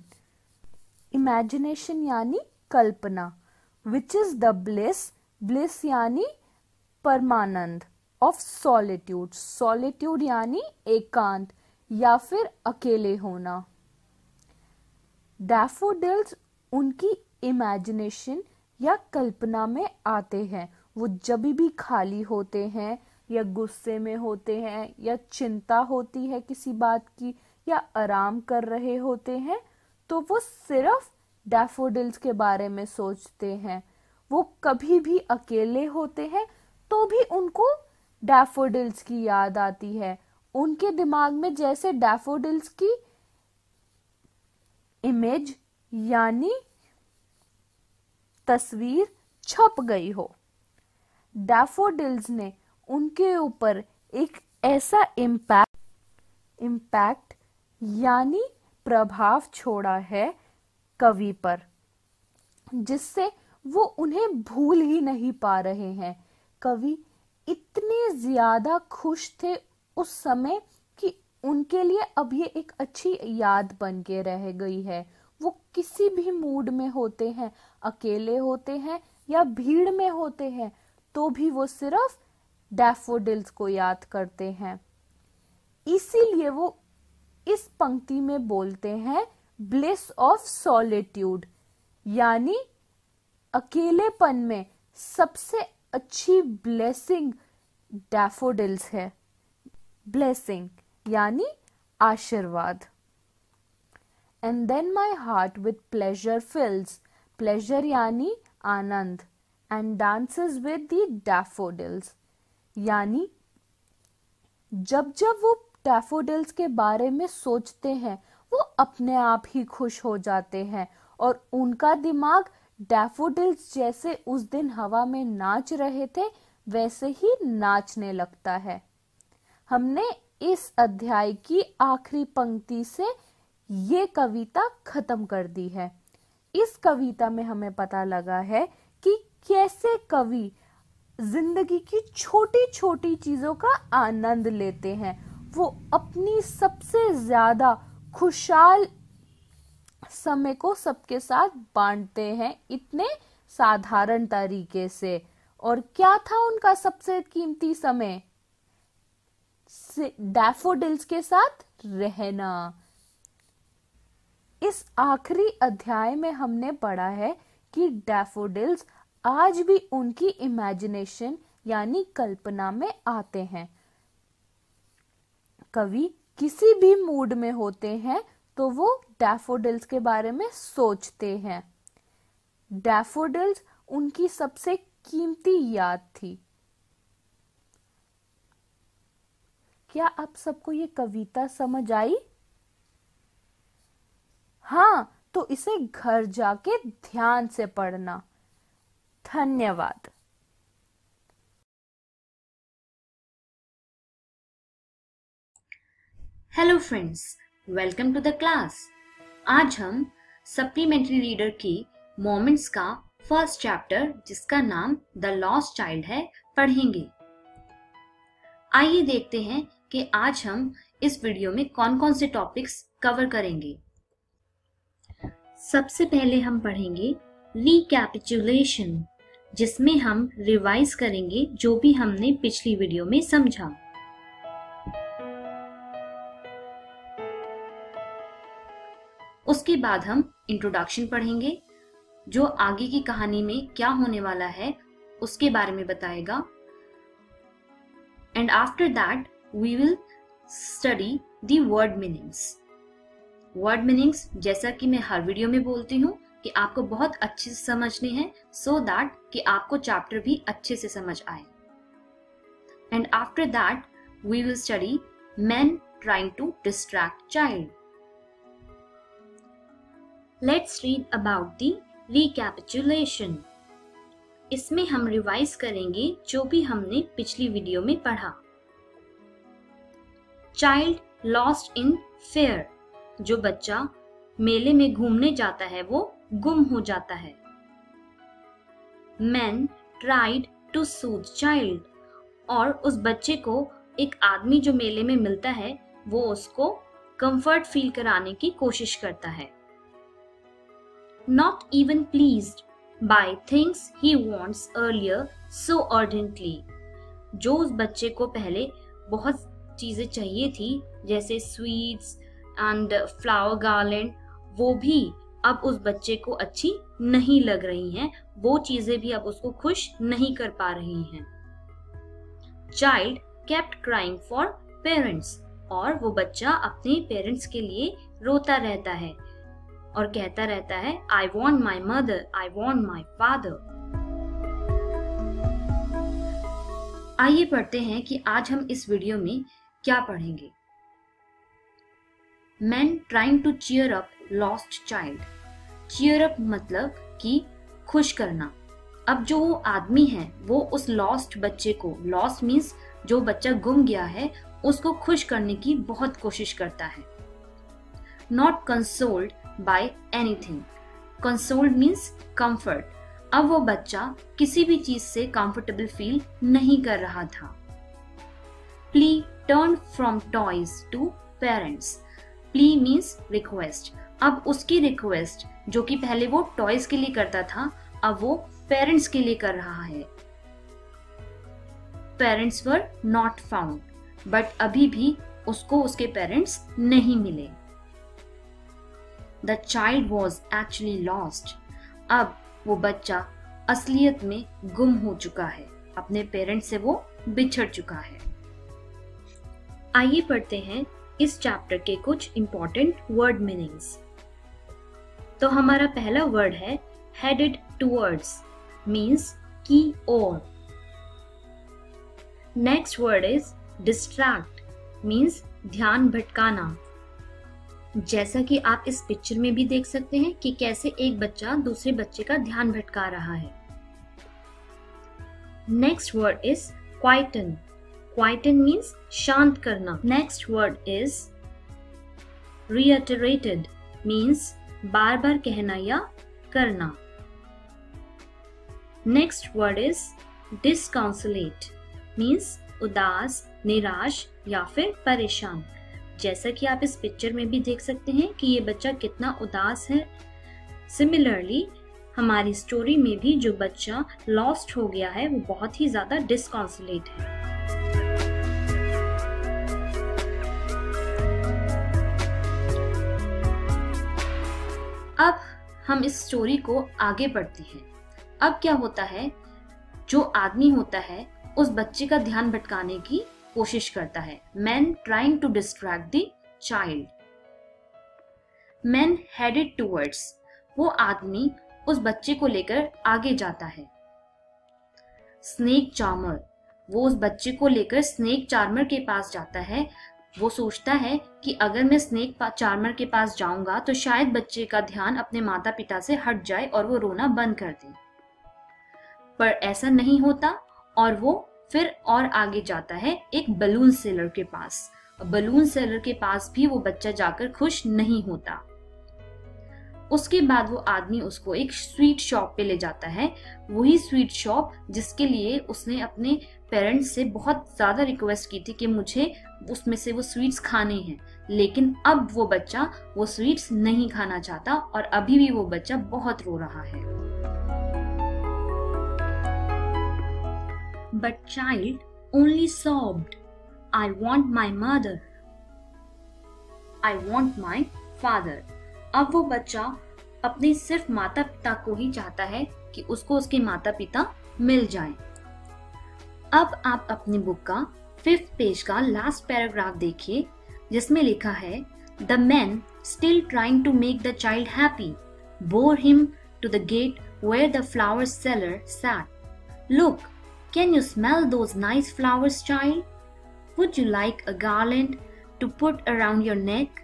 इमेजिनेशन यानी कल्पना, which is the bliss, bliss यानी परमानंद, ऑफ सॉलिट्यूड, सॉलिट्यूड यानी एकांत या फिर अकेले होना। डैफोडिल्स उनकी इमेजिनेशन या कल्पना में आते हैं। वो जब भी खाली होते हैं या गुस्से में होते हैं या चिंता होती है किसी बात की या आराम कर रहे होते हैं, तो वो सिर्फ डैफोडिल्स के बारे में सोचते हैं। वो कभी भी अकेले होते हैं तो भी उनको डैफोडिल्स की याद आती है। उनके दिमाग में जैसे डैफोडिल्स की इमेज यानी तस्वीर छप गई हो। डैफोडिल्स ने उनके ऊपर एक ऐसा इम्पैक्ट यानी प्रभाव छोड़ा है कवि पर, जिससे वो उन्हें भूल ही नहीं पा रहे हैं। कवि इतने ज्यादा खुश थे उस समय कि उनके लिए अब ये एक अच्छी याद बन के रह गई है। वो किसी भी मूड में होते हैं, अकेले होते हैं या भीड़ में होते हैं, तो भी वो सिर्फ डैफोडिल्स को याद करते हैं। इसीलिए वो इस पंक्ति में बोलते हैं ब्लिस ऑफ सॉलिट्यूड, यानी अकेलेपन में सबसे अच्छी ब्लेसिंग डैफोडिल्स है। ब्लेसिंग यानी आशीर्वाद। And then my heart with pleasure fills, pleasure यानी आनंद, and dances with the daffodils, यानी जब जब वो डैफोडिल्स के बारे में सोचते हैं वो अपने आप ही खुश हो जाते हैं और उनका दिमाग डैफोडिल्स जैसे उस दिन हवा में नाच रहे थे वैसे ही नाचने लगता है। हमने इस अध्याय की आखिरी पंक्ति से ये कविता खत्म कर दी है। इस कविता में हमें पता लगा है कि कैसे कवि जिंदगी की छोटी छोटी चीजों का आनंद लेते हैं। वो अपनी सबसे ज्यादा खुशहाल समय को सबके साथ बांटते हैं इतने साधारण तरीके से। और क्या था उनका सबसे कीमती समय? डैफोडिल्स के साथ रहना। इस आखिरी अध्याय में हमने पढ़ा है कि डैफोडिल्स आज भी उनकी इमेजिनेशन यानी कल्पना में आते हैं। कवि किसी भी मूड में होते हैं तो वो डैफोडिल्स के बारे में सोचते हैं। डैफोडिल्स उनकी सबसे कीमती याद थी। क्या आप सबको ये कविता समझ आई? हाँ, तो इसे घर जाके ध्यान से पढ़ना। धन्यवाद। Hello friends, welcome to the class. आज हम सप्लीमेंट्री रीडर की मोमेंट्स का फर्स्ट चैप्टर, जिसका नाम द लॉस्ट चाइल्ड है, पढ़ेंगे। आइए देखते हैं कि आज हम इस वीडियो में कौन कौन से टॉपिक्स कवर करेंगे। सबसे पहले हम पढ़ेंगे रिकैपिचुलेशन, जिसमें हम रिवाइज करेंगे जो भी हमने पिछली वीडियो में समझा। उसके बाद हम इंट्रोडक्शन पढ़ेंगे, जो आगे की कहानी में क्या होने वाला है उसके बारे में बताएगा। And after that we will study the word meanings. Word meanings, जैसा कि मैं हर वीडियो में बोलती हूँ कि आपको बहुत अच्छे से समझने हैं, सो दैट कि आपको चैप्टर भी अच्छे से समझ आए। And after that we will study men trying to distract child. Let's read about the recapitulation. इसमें हम रिवाइज करेंगे जो भी हमने पिछली वीडियो में पढ़ा। चाइल्ड लॉस्ट इन फेयर, जो बच्चा मेले में घूमने जाता है वो गुम हो जाता है। Man tried to soothe child, और उस बच्चे को एक आदमी जो मेले में मिलता है वो उसको कंफर्ट फील कराने की कोशिश करता है। Not even pleased by things he wants earlier so ardently, जो उस बच्चे को पहले बहुत चीजें चाहिए थी जैसे स्वीट्स एंड फ्लावर गार्लैंड, वो भी अब उस बच्चे को अच्छी नहीं लग रही हैं, वो चीजें भी अब उसको खुश नहीं कर पा रही हैं। Child kept crying for parents, और वो बच्चा अपने पेरेंट्स के लिए रोता रहता है और कहता रहता है I want my mother, I want my father। आइए पढ़ते हैं कि आज हम इस वीडियो में क्या पढ़ेंगे। Men trying to cheer up lost child। cheer up मतलब कि खुश करना। अब जो वो आदमी है वो उस लॉस्ट बच्चे को, लॉस्ट मीन्स जो बच्चा गुम गया है, उसको खुश करने की बहुत कोशिश करता है। Not consoled by anything। consoled means comfort। अब वो बच्चा किसी भी चीज से कंफर्टेबल फील नहीं कर रहा था। Plea turned from toys to parents। Plea means request। अब उसकी रिक्वेस्ट, जो कि पहले वो टॉयज के लिए करता था, अब वो पेरेंट्स के लिए कर रहा है। Parents were not found, but अभी भी उसको उसके पेरेंट्स नहीं मिले। The child was actually lost। अब वो बच्चा असलियत में गुम हो चुका है, अपने पेरेंट्स से वो बिछड़ चुका है। आइए पढ़ते हैं इस चैप्टर के कुछ इंपॉर्टेंट वर्ड मीनिंग्स। तो हमारा पहला वर्ड है headed towards, means की ओर। Next word is distract, means ध्यान भटकाना। जैसा कि आप इस पिक्चर में भी देख सकते हैं कि कैसे एक बच्चा दूसरे बच्चे का ध्यान भटका रहा है। Next word is quieten. Quieten means शांत करना। Next word is reiterated, means बार बार कहना या करना। Next word is disconsolate, means उदास, निराश या फिर परेशान। जैसा कि आप इस पिक्चर में भी देख सकते हैं कि ये बच्चा कितना उदास है। सिमिलरली हमारी स्टोरी में भी जो बच्चा लॉस्ट हो गया है वो बहुत ही ज्यादा डिस्कॉन्सोलेट है। हम इस स्टोरी को आगे पढ़ते हैं। अब क्या होता है, जो आदमी होता है उस बच्चे का ध्यान भटकाने की कोशिश करता है। Man trying to distract the child. Man headed towards, वो आदमी उस बच्चे को लेकर आगे जाता है। स्नेक चार्मर, वो उस बच्चे को लेकर स्नेक चार्मर के पास जाता है। वो सोचता है कि अगर मैं स्नेक चार्मर के पास जाऊंगा तो शायद बच्चे का ध्यान अपने माता पिता से हट जाए और वो रोना बंद कर दे, पर ऐसा नहीं होता और वो फिर और आगे जाता है एक बलून सेलर के पास। बलून सेलर के पास भी वो बच्चा जाकर खुश नहीं होता। उसके बाद वो आदमी उसको एक स्वीट शॉप पे ले जाता है, वही स्वीट शॉप जिसके लिए उसने अपने पेरेंट्स से बहुत ज़्यादा रिक्वेस्ट की थी कि मुझे उसमें से वो स्वीट्स खाने हैं, लेकिन अब वो बच्चा वो स्वीट्स नहीं खाना चाहता और अभी भी वो बच्चा बहुत रो रहा है। But child only sobbed, I want my mother, I want my father. अब वो बच्चा अपने सिर्फ माता पिता को ही चाहता है कि उसको उसके माता पिता मिल जाएं। अब आप अपनी बुक का 5th पेज का लास्ट पैराग्राफ देखिए, जिसमें लिखा है the man still trying to make the child happy bore him to the gate where the flower seller sat. Look, can you smell those nice flowers child? Would you like a garland to put around your neck?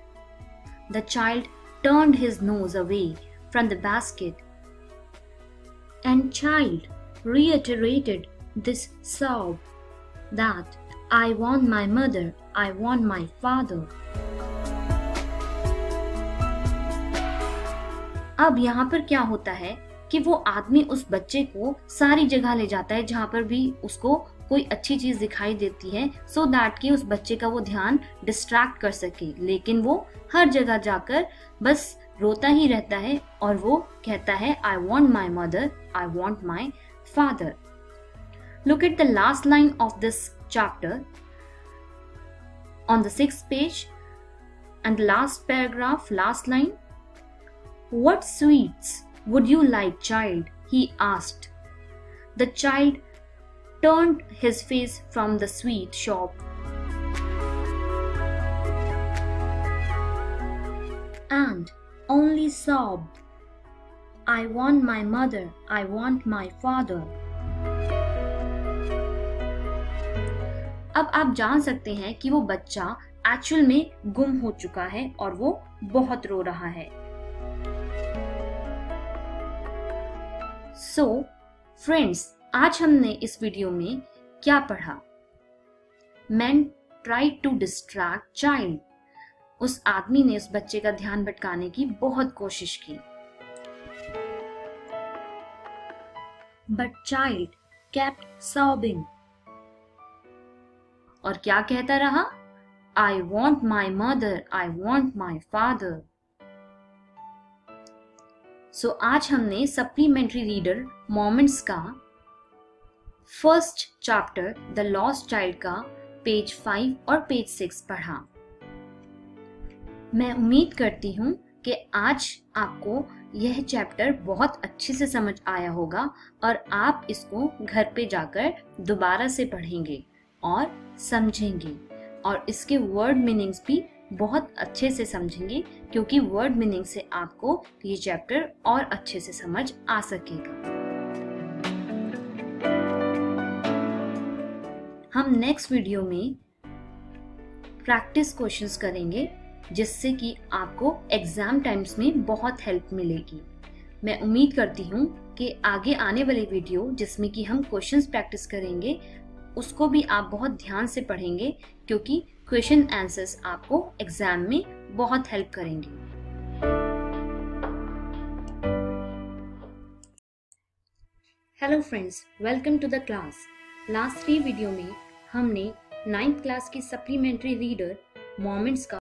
The child turned his nose away from the basket, and child reiterated this sob that I want my mother, I want my father. अब यहाँ पर क्या होता है कि वो आदमी उस बच्चे को सारी जगह ले जाता है जहाँ पर भी उसको कोई अच्छी चीज दिखाई देती है, सो दैट कि उस बच्चे का वो ध्यान डिस्ट्रैक्ट कर सके, लेकिन वो हर जगह जाकर बस रोता ही रहता है और वो कहता है आई want my mother, I want my father. Look at the last line of this chapter on the 6th page and last paragraph, last line. What sweets would you like, child? He asked. The child turned his face from the sweet shop and only sobbed, I want my mother, I want my father. अब आप जान सकते हैं कि वो बच्चा actual में गुम हो चुका है और वो बहुत रो रहा है। सो फ्रेंड्स, आज हमने इस वीडियो में क्या पढ़ा? Man tried to distract child, उस आदमी ने उस बच्चे का ध्यान भटकाने की बहुत कोशिश की। बट चाइल्ड केप्ट सॉबिंग, और क्या कहता रहा? I want my mother, I want my father. So आज हमने सप्लीमेंट्री रीडर मोमेंट्स का 1st chapter the lost child का पेज 5 और पेज 6 पढ़ा। मैं उम्मीद करती हूँ कि आज आपको यह चैप्टर बहुत अच्छे से समझ आया होगा और आप इसको घर पे जाकर दोबारा से पढ़ेंगे और समझेंगे और इसके वर्ड मीनिंग्स भी बहुत अच्छे से समझेंगे, क्योंकि वर्ड मीनिंग से आपको ये चैप्टर और अच्छे से समझ आ सकेगा। हम नेक्स्ट वीडियो में प्रैक्टिस क्वेश्चंस करेंगे, जिससे कि आपको एग्जाम टाइम्स में बहुत हेल्प मिलेगी। मैं उम्मीद करती हूँ कि आगे आने वाले वीडियो जिसमें कि हम क्वेश्चंस प्रैक्टिस करेंगे उसको भी आप बहुत ध्यान से पढ़ेंगे, क्योंकि क्वेश्चन आंसर्स आपको एग्जाम में बहुत हेल्प करेंगे। Hello friends, welcome to the class. Last 3 video में हमने 9th क्लास की सप्लीमेंट्री रीडर मोमेंट्स का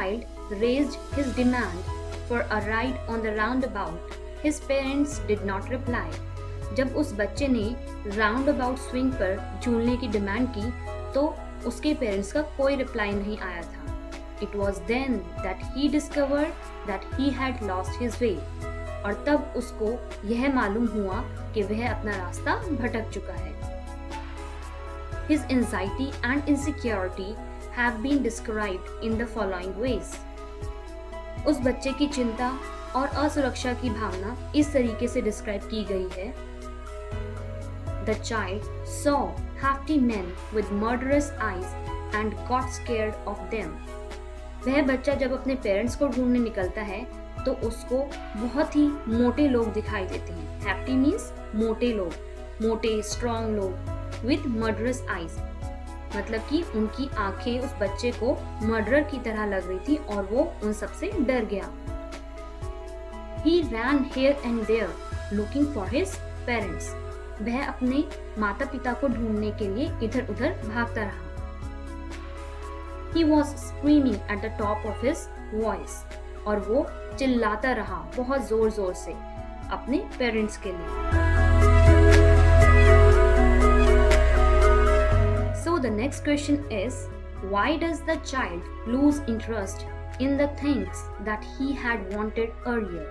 child raised his demand for a ride on the roundabout, his parents did not reply. जब उस बच्चे ने राउंड-अबाउट स्विंग पर झूलने की डिमांड की तो उसके पेरेंट्स का कोई रिप्लाई नहीं आया था. It was then that he discovered that he had lost his way. और तब उसको यह मालूम हुआ कि वह अपना रास्ता भटक चुका है. His anxiety and insecurity have been described in the following ways. उस बच्चे की चिंता और असुरक्षा की भावना इस तरीके से डिस्क्राइब की गई है. The child saw hefty men with murderous eyes and got scared of them. वह बच्चा जब अपने पेरेंट्स को ढूंढने निकलता है तो उसको बहुत ही मोटे लोग दिखाई देते हैं. Hefty means मोटे लोग, मोटे स्ट्रॉन्ग लोग. With murderous eyes मतलब कि उनकी आंखें उस बच्चे को मर्डरर की तरह लग रही थी और वो उन सबसे डर गया. He ran here and there looking for his parents. वह अपने माता पिता को ढूंढने के लिए इधर उधर भागता रहा. He was screaming at the top of his voice. और वो चिल्लाता रहा बहुत जोर जोर से अपने पेरेंट्स के लिए. So the next question is, why does the child lose interest in the things that he had wanted earlier?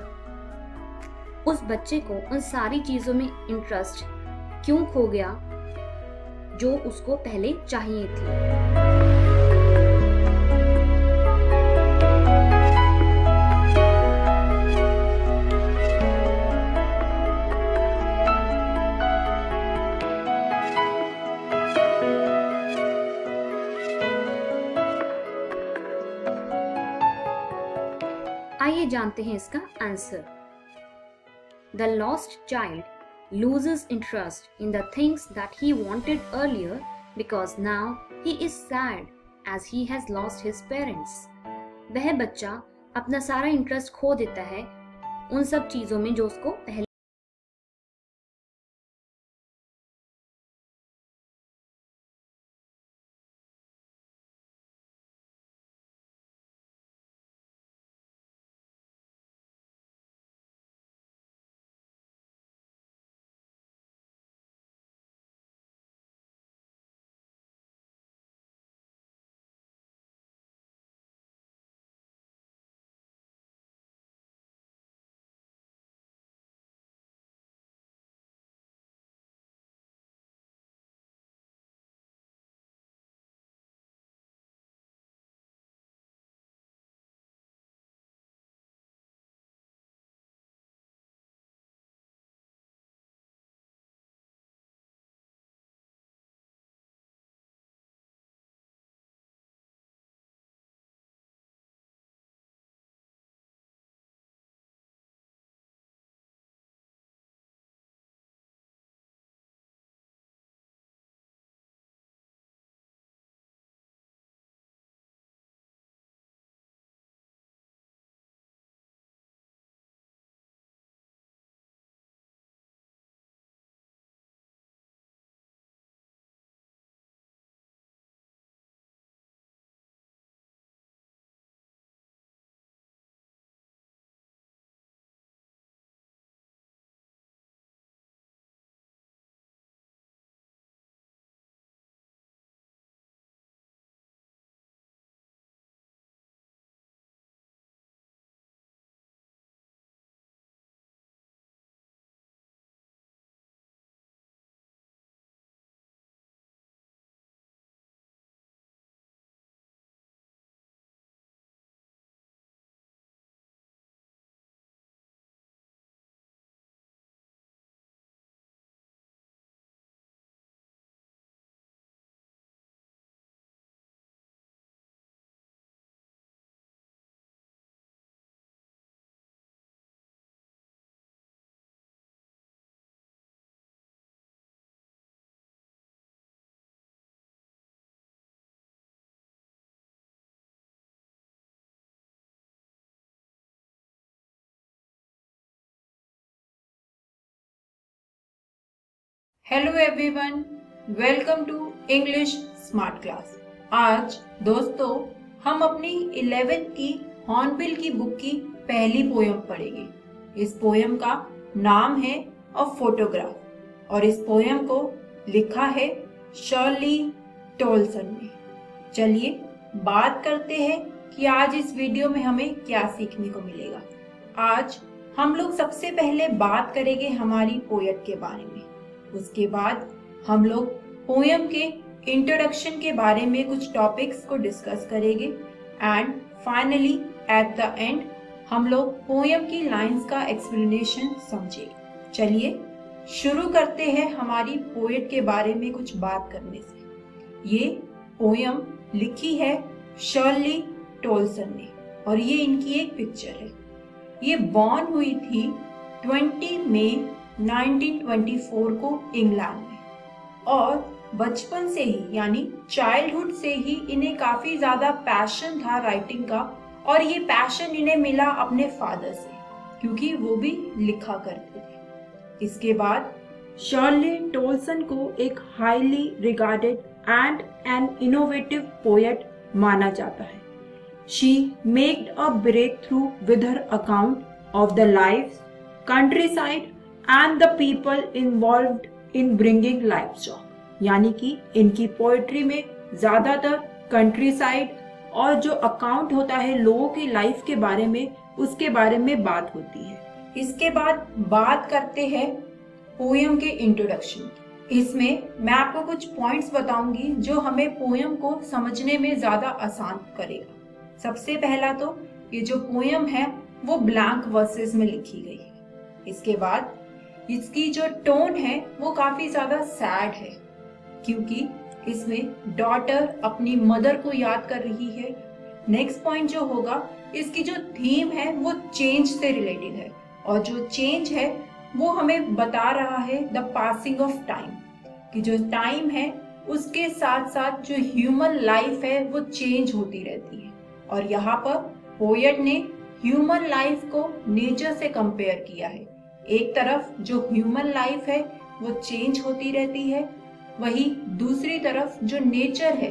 उस बच्चे को उन सारी चीजों में इंटरेस्ट क्यों खो गया जो उसको पहले चाहिए थी. आइए जानते हैं इसका answer. The lost child loses interest in the things that he wanted earlier because now he is sad as he has lost his parents. वह बच्चा अपना सारा इंटरेस्ट खो देता है उन सब चीजों में जो उसको पहले hello everyone, welcome to English smart class. आज दोस्तों हम अपनी 11th की हॉर्नबिल की बुक की पहली पोयम पढ़ेंगे। इस पोयम का नाम है अ फोटोग्राफ और इस पोयम को लिखा है शर्ली टोल्सन ने। चलिए बात करते हैं कि आज इस वीडियो में हमें क्या सीखने को मिलेगा। आज हम लोग सबसे पहले बात करेंगे हमारी पोएट के बारे में। उसके बाद हम लोग पोयम के इंट्रोडक्शन के बारे में कुछ टॉपिक्स को डिस्कस करेंगे and finally at the end हम लोग पोयम की लाइंस का एक्सप्लेनेशन समझेंगे। चलिए शुरू करते हैं हमारी पोएट के बारे में कुछ बात करने से। ये पोयम लिखी है शर्ली टोल्सन ने और ये इनकी एक पिक्चर है। ये बॉर्न हुई थी 20 मई 1924 को इंग्लैंड में और बचपन से ही यानी चाइल्डहुड से ही इन्हें काफी ज्यादा पैशन था राइटिंग का और ये पैशन इन्हें मिला अपने फादर से क्योंकि वो भी लिखा करते थे। इसके बाद शर्ली टोल्सन को एक highly regarded and an innovative poet माना जाता है। She made a breakthrough with her account of the lives, countryside and the people involved in bringing livestock। यानी कि इनकी पोएट्री में ज्यादातर कंट्री साइड और जो अकाउंट होता है लोगों की लाइफ के बारे में उसके बारे में बात होती है। इसके बाद बात करते हैं पोयम के इंट्रोडक्शन की। इसमें मैं आपको कुछ पॉइंट्स बताऊंगी जो हमें पोयम को समझने में ज्यादा आसान करेगा। सबसे पहला तो ये जो पोयम है वो ब्लैंक वर्सेस में लिखी गई है। इसके बाद इसकी जो टोन है वो काफी ज्यादा सैड है क्योंकि इसमें डॉटर अपनी मदर को याद कर रही है। नेक्स्ट पॉइंट जो होगा इसकी जो थीम है वो चेंज से रिलेटेड है और जो चेंज है वो हमें बता रहा है द पासिंग ऑफ टाइम कि जो टाइम है उसके साथ साथ जो ह्यूमन लाइफ है वो चेंज होती रहती है। और यहाँ पर पोएट ने ह्यूमन लाइफ को नेचर से कंपेयर किया है। एक तरफ जो ह्यूमन लाइफ है वो चेंज होती रहती है, वही दूसरी तरफ जो नेचर है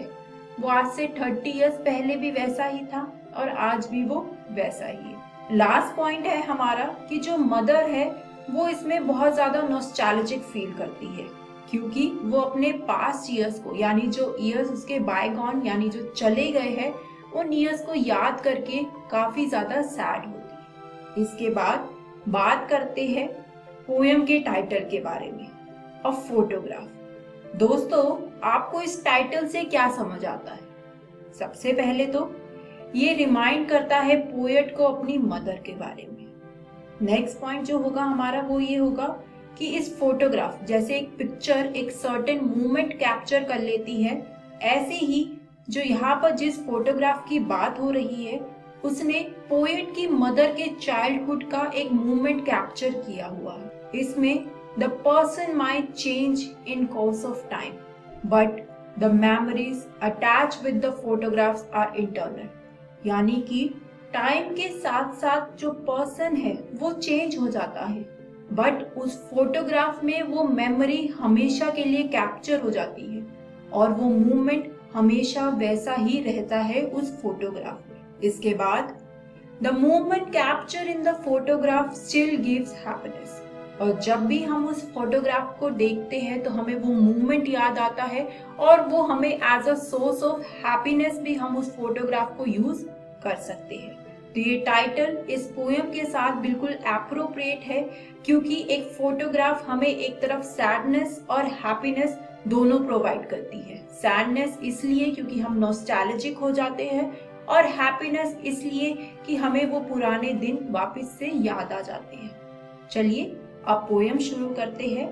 वो आज से 30 इयर्स पहले भी वैसा ही था और आज भी वो वैसा ही है। लास्ट पॉइंट है हमारा कि जो मदर है वो इसमें बहुत ज्यादा नॉस्टैल्जिक फील करती है क्योंकि वो अपने पास्ट ईयर्स को यानी जो ईयर्स उसके बायगॉन यानी जो चले गए हैं उन ईयर्स को याद करके काफी ज्यादा सैड होती है। इसके बाद बात करते हैं पोयम के टाइटल के बारे में, अ फोटोग्राफ। दोस्तों आपको इस टाइटल से क्या समझ आता है? सबसे पहले तो ये रिमाइंड करता है पोएट को अपनी मदर के बारे में। नेक्स्ट पॉइंट जो होगा हमारा वो ये होगा कि इस फोटोग्राफ जैसे एक पिक्चर एक सर्टेन मूवमेंट कैप्चर कर लेती है, ऐसे ही जो यहाँ पर जिस फोटोग्राफ की बात हो रही है उसने पोएट की मदर के चाइल्डहुड का एक मूवमेंट कैप्चर किया हुआ है। इसमें the person might change in course of time but the memories attach with the photographs are internal. यानी कि टाइम के साथ साथ जो पर्सन है वो चेंज हो जाता है बट उस फोटोग्राफ में वो मेमोरी हमेशा के लिए कैप्चर हो जाती है और वो मूवमेंट हमेशा वैसा ही रहता है उस फोटोग्राफ में। इसके बाद the movement capture in the photograph still gives happiness. और जब भी हम उस फोटोग्राफ को देखते हैं तो हमें वो मूवमेंट याद आता है और वो हमें as a source of happiness भी हम उस फोटोग्राफ को यूज कर सकते हैं। तो ये टाइटल इस पोयम के साथ बिल्कुल एप्रोप्रिएट है क्योंकि एक फोटोग्राफ हमें एक तरफ सैडनेस और हैप्पीनेस दोनों प्रोवाइड करती है। सैडनेस इसलिए क्योंकि हम नॉस्टैल्जिक हो जाते हैं और हैप्पीनेस इसलिए कि हमें वो पुराने दिन वापस से याद आ जाते हैं। चलिए अब पोयम शुरू करते हैं।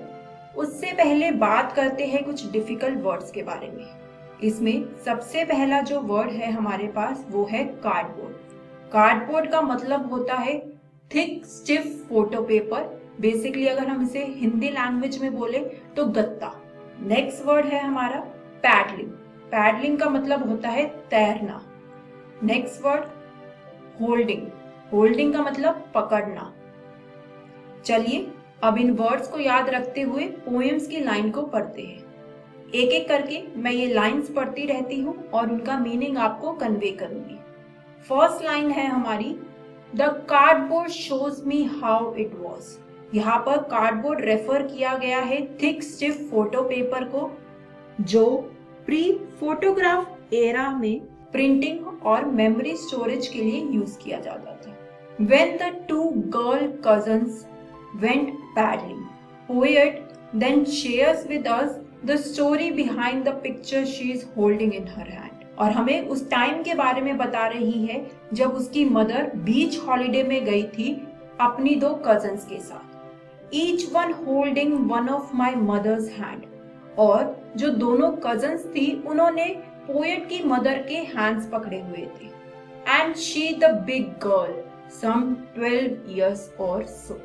उससे पहले बात करते हैं कुछ डिफिकल्ट वर्ड्स के बारे में। इसमें सबसे पहला जो वर्ड है हमारे पास वो है कार्डबोर्ड। कार्डबोर्ड का मतलब होता है thick stiff photo paper. Basically अगर हम इसे हिंदी लैंग्वेज में बोले तो गत्ता। नेक्स्ट वर्ड है हमारा पैडलिंग। पैडलिंग का मतलब होता है तैरना। Next word holding. होल्डिंग का मतलब पकड़ना। चलिए अब इन वर्ड्स को याद रखते हुए पोएम्स की लाइन को पढ़ते हैं। एक एक करके मैं ये लाइंस पढ़ती रहती हूँ और उनका मीनिंग आपको कन्वे करूंगी। फर्स्ट लाइन है हमारी, the cardboard shows me how it was. यहाँ पर कार्डबोर्ड रेफर किया गया है थिक स्टिफ फोटो पेपर को, जो प्री फोटोग्राफ एरा में प्रिंटिंग और मेमोरी स्टोरेज के लिए यूज किया जाता था। When the two girl cousins went badly, poet then shares with us the story behind the picture she is holding in her hand. और हमें उस टाइम के बारे में बता रही है जब उसकी मदर बीच हॉलिडे में गई थी अपनी दो कजन्स के साथ। Each one holding one of my mother's hand. और जो दोनों कजन्स थी उन्होंने पोएट की मदर के हैंड्स पकड़े हुए थे। And she the big girl, some 12 years or so.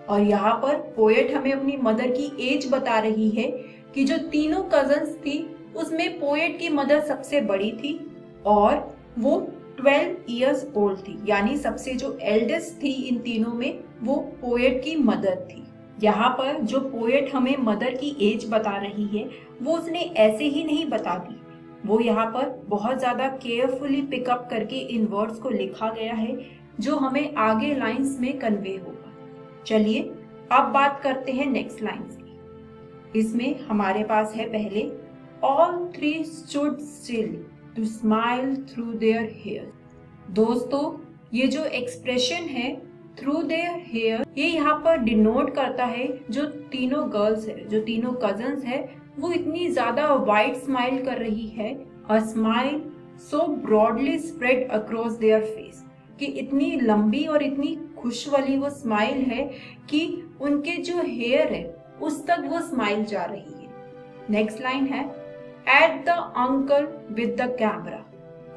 और यहाँ पर पोएट हमें अपनी मदर की एज बता रही है कि जो तीनों कजन्स थी उसमें पोएट की मदर सबसे बड़ी थी और वो 12 इयर्स ओल्ड थी, यानी सबसे जो एल्डेस्ट थी इन तीनों में वो पोएट की मदर थी। यहाँ पर जो पोएट हमें मदर की एज बता रही है वो उसने ऐसे ही नहीं बता दी, वो यहाँ पर बहुत ज्यादा केयरफुली पिकअप करके इन वर्ड्स को लिखा गया है जो हमें आगे लाइंस में कन्वे होगा। चलिए अब बात करते हैं नेक्स्ट लाइंस की। इसमें हमारे पास है पहले, all three stood still to smile through their hair. दोस्तों ये जो एक्सप्रेशन है थ्रू देयर हेयर, ये यहाँ पर डिनोट करता है जो तीनों गर्ल्स है, जो तीनों कजन्स है, वो इतनी ज्यादा वाइड स्माइल कर रही है, a smile so broadly spread across their face, कि इतनी लंबी और इतनी खुश वाली वो स्माइल है कि उनके जो हेयर है उस तक वो स्माइल जा रही है। नेक्स्ट लाइन है, at the uncle with the camera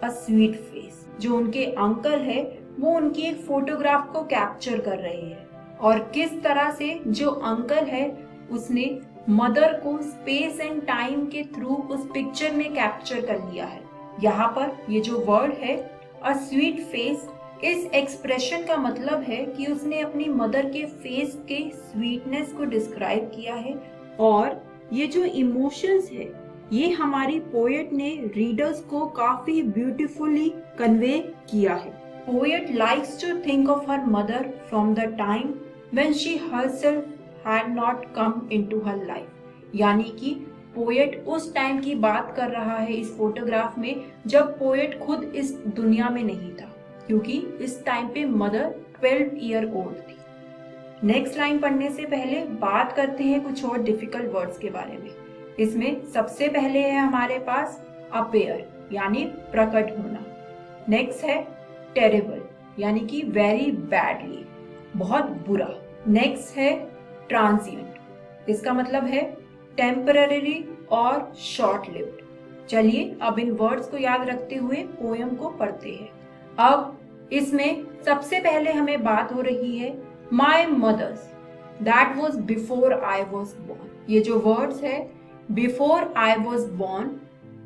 a sweet face. जो उनके अंकल है वो उनकी एक फोटोग्राफ को कैप्चर कर रहे हैं और किस तरह से जो अंकल है उसने मदर को स्पेस एंड टाइम के थ्रू उस पिक्चर में कैप्चर कर लिया है। यहाँ पर ये जो वर्ड है अ स्वीट फेस, इस एक्सप्रेशन का मतलब है कि उसने अपनी मदर के फेस के स्वीटनेस को डिस्क्राइब किया है और ये जो इमोशंस है ये हमारी पोएट ने रीडर्स को काफी ब्यूटीफुली कन्वे किया है। Poet likes to think of her mother from the time when she herself had not come into her life, यानी कि पोएट उस टाइम की बात कर रहा है इस फोटोग्राफ में जब पोएट खुद इस दुनिया में नहीं था, क्योंकि इस टाइम पे मदर 12 ईयर ओल्ड थी। नेक्स्ट लाइन पढ़ने से पहले बात करते हैं कुछ और डिफिकल्ट वर्ड्स के बारे में। इसमें सबसे पहले है हमारे पास अपेयर, यानी प्रकट होना। नेक्स्ट है टेरेबल, यानी कि वेरी बैडली, बहुत बुरा। नेक्स्ट है ट्रांजिएंट, इसका मतलब है टेम्पररी और शॉर्ट लिव्ड। चलिए अब इन वर्ड्स को याद रखते हुए पोएम को पढ़ते हैं। अब इसमें सबसे पहले हमें बात हो रही है my mother's, that was before I was born. ये जो वर्ड्स है बिफोर आई वॉज बोर्न,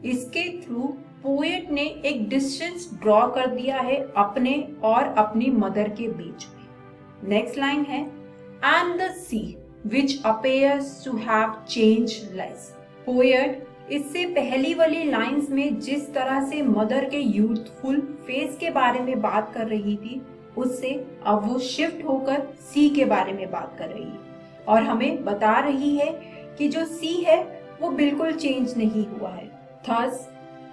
इसके थ्रू पोएट ने एक डिस्टेंस ड्रॉ कर दिया है अपने और अपनी मदर के बीच में। नेक्स्ट लाइन है and the sea which appears to have changed less. Poet इससे पहली वाली लाइंस में जिस तरह से मदर के यूथफुल फेस के बारे में बात कर रही थी उससे अब वो शिफ्ट होकर सी के बारे में बात कर रही है और हमें बता रही है कि जो सी है वो बिल्कुल चेंज नहीं हुआ है। Thus,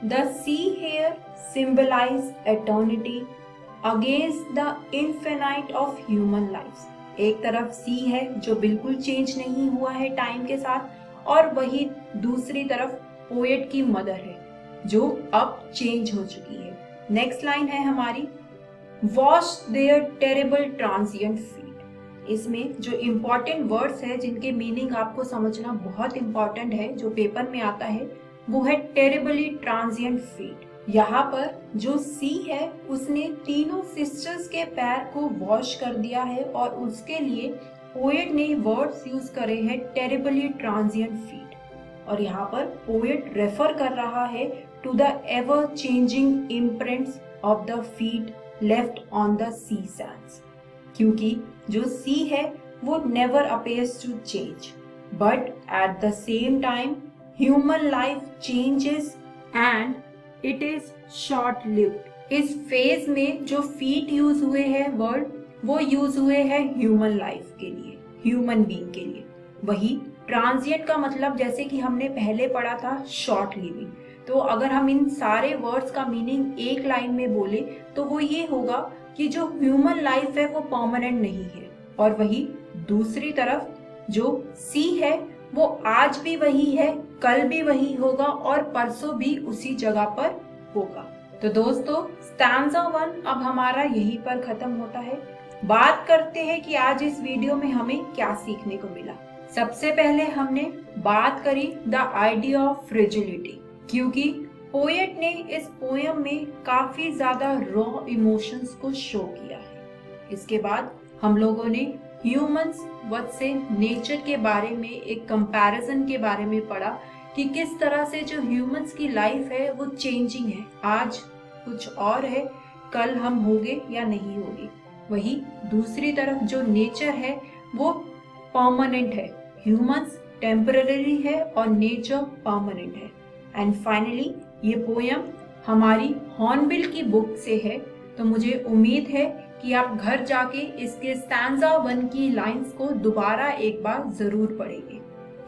the sea here symbolize eternity against the infinite of human lives. एक तरफ सी है जो बिल्कुल चेंज नहीं हुआ है टाइम के साथ और वही दूसरी तरफ पोएट की मदर है जो अब चेंज हो चुकी है। नेक्स्ट लाइन है हमारी wash their terrible transient feet. इसमें जो इम्पोर्टेंट वर्ड्स है जिनके मीनिंग आपको समझना बहुत इम्पोर्टेंट है, जो पेपर में आता है, वो है टेरेबली ट्रांजिएंट फीट। यहाँ पर जो सी है उसने तीनों सिस्टर्स के पैर को वॉश कर दिया है और उसके लिए पोएट ने वर्ड्स यूज करे हैं टेरेबली ट्रांजिएंट फीट। और यहाँ पर पोएट रेफर कर रहा है to the ever changing imprints of the feet left on the sea sands, क्योंकि जो सी है वो never appears to change but at the same time human life changes and it is short lived. इस phase में जो feet use हुए हैं word, वो यूज हुए हैं ह्यूमन लाइफ के लिए, ह्यूमन बीइंग के लिए। वही ट्रांजिएंट का मतलब जैसे कि हमने पहले पढ़ा था शॉर्ट लिविंग। तो अगर हम इन सारे वर्ड्स का मीनिंग एक लाइन में बोले तो वो ये होगा कि जो ह्यूमन लाइफ है वो परमानेंट नहीं है, और वही दूसरी तरफ जो सी है वो आज भी वही है, कल भी वही होगा और परसों भी उसी जगह पर होगा। तो दोस्तों स्टैंजा 1 अब हमारा यहीं पर खत्म होता है। बात करते हैं कि आज इस वीडियो में हमें क्या सीखने को मिला। सबसे पहले हमने बात करी द आइडिया ऑफ फ्रेजिलिटी, क्योंकि पोएट ने इस पोयम में काफी ज्यादा रॉ इमोशंस को शो किया है। इसके बाद हम लोगों ने ह्यूमंस से नेचर के बारे में एक कंपैरिजन के बारे में पढ़ा कि किस तरह से जो ह्यूमंस की लाइफ है वो चेंजिंग है, आज कुछ और है, कल हम होंगे या नहीं होंगे। वही दूसरी तरफ जो नेचर है वो परमानेंट है, ह्यूमंस टेम्पररी है और नेचर परमानेंट है। एंड फाइनली ये पोयम हमारी हॉर्नबिल की बुक से है, तो मुझे उम्मीद है कि आप घर जाके इसके स्टैंजा 1 की लाइंस को दोबारा एक बार जरूर पढ़ेंगे।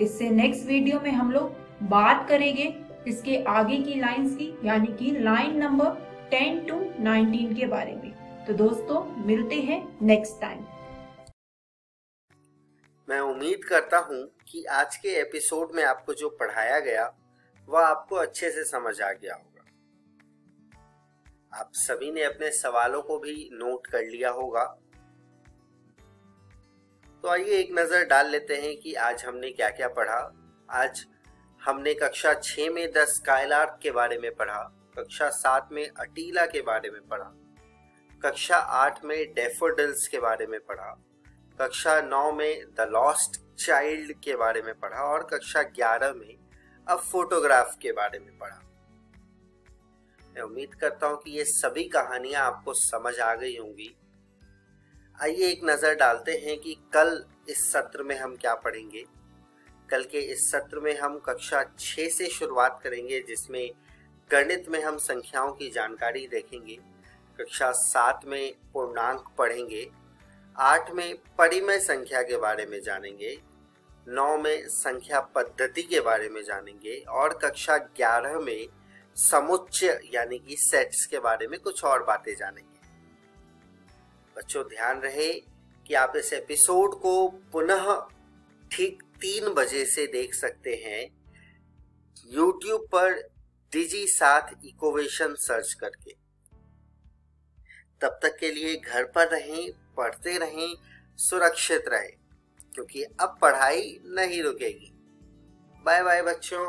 इससे नेक्स्ट वीडियो में हम लोग बात करेंगे इसके आगे की लाइंस की, यानी कि लाइन नंबर 10 to 19 के बारे में। तो दोस्तों मिलते हैं नेक्स्ट टाइम। मैं उम्मीद करता हूँ कि आज के एपिसोड में आपको जो पढ़ाया गया वह आपको अच्छे से समझ आ गया होगा। आप सभी ने अपने सवालों को भी नोट कर लिया होगा। तो आइए एक नजर डाल लेते हैं कि आज हमने क्या क्या पढ़ा। आज हमने कक्षा 6 में द स्काईलार्क के बारे में पढ़ा, कक्षा 7 में अटीला के बारे में पढ़ा, कक्षा 8 में डैफोडिल्स के बारे में पढ़ा, कक्षा 9 में द लॉस्ट चाइल्ड के बारे में पढ़ा और कक्षा 11 में अ फोटोग्राफ के बारे में पढ़ा। मैं उम्मीद करता हूं कि ये सभी कहानियां आपको समझ आ गई होंगी। आइए एक नजर डालते हैं कि कल इस सत्र में हम क्या पढ़ेंगे। कल के इस सत्र में हम कक्षा 6 से शुरुआत करेंगे, जिसमें गणित में हम संख्याओं की जानकारी देखेंगे। कक्षा 7 में पूर्णांक पढ़ेंगे, 8 में परिमेय संख्या के बारे में जानेंगे, 9 में संख्या पद्धति के बारे में जानेंगे और कक्षा 11 में समुच्चय यानी कि सेट्स के बारे में कुछ और बातें जानेंगे। बच्चों ध्यान रहे कि आप इस एपिसोड को पुनः ठीक 3 बजे से देख सकते हैं YouTube पर डिजी 7 इक्वेशन सर्च करके। तब तक के लिए घर पर रहें, पढ़ते रहें, सुरक्षित रहें, क्योंकि अब पढ़ाई नहीं रुकेगी। बाय बाय बच्चों।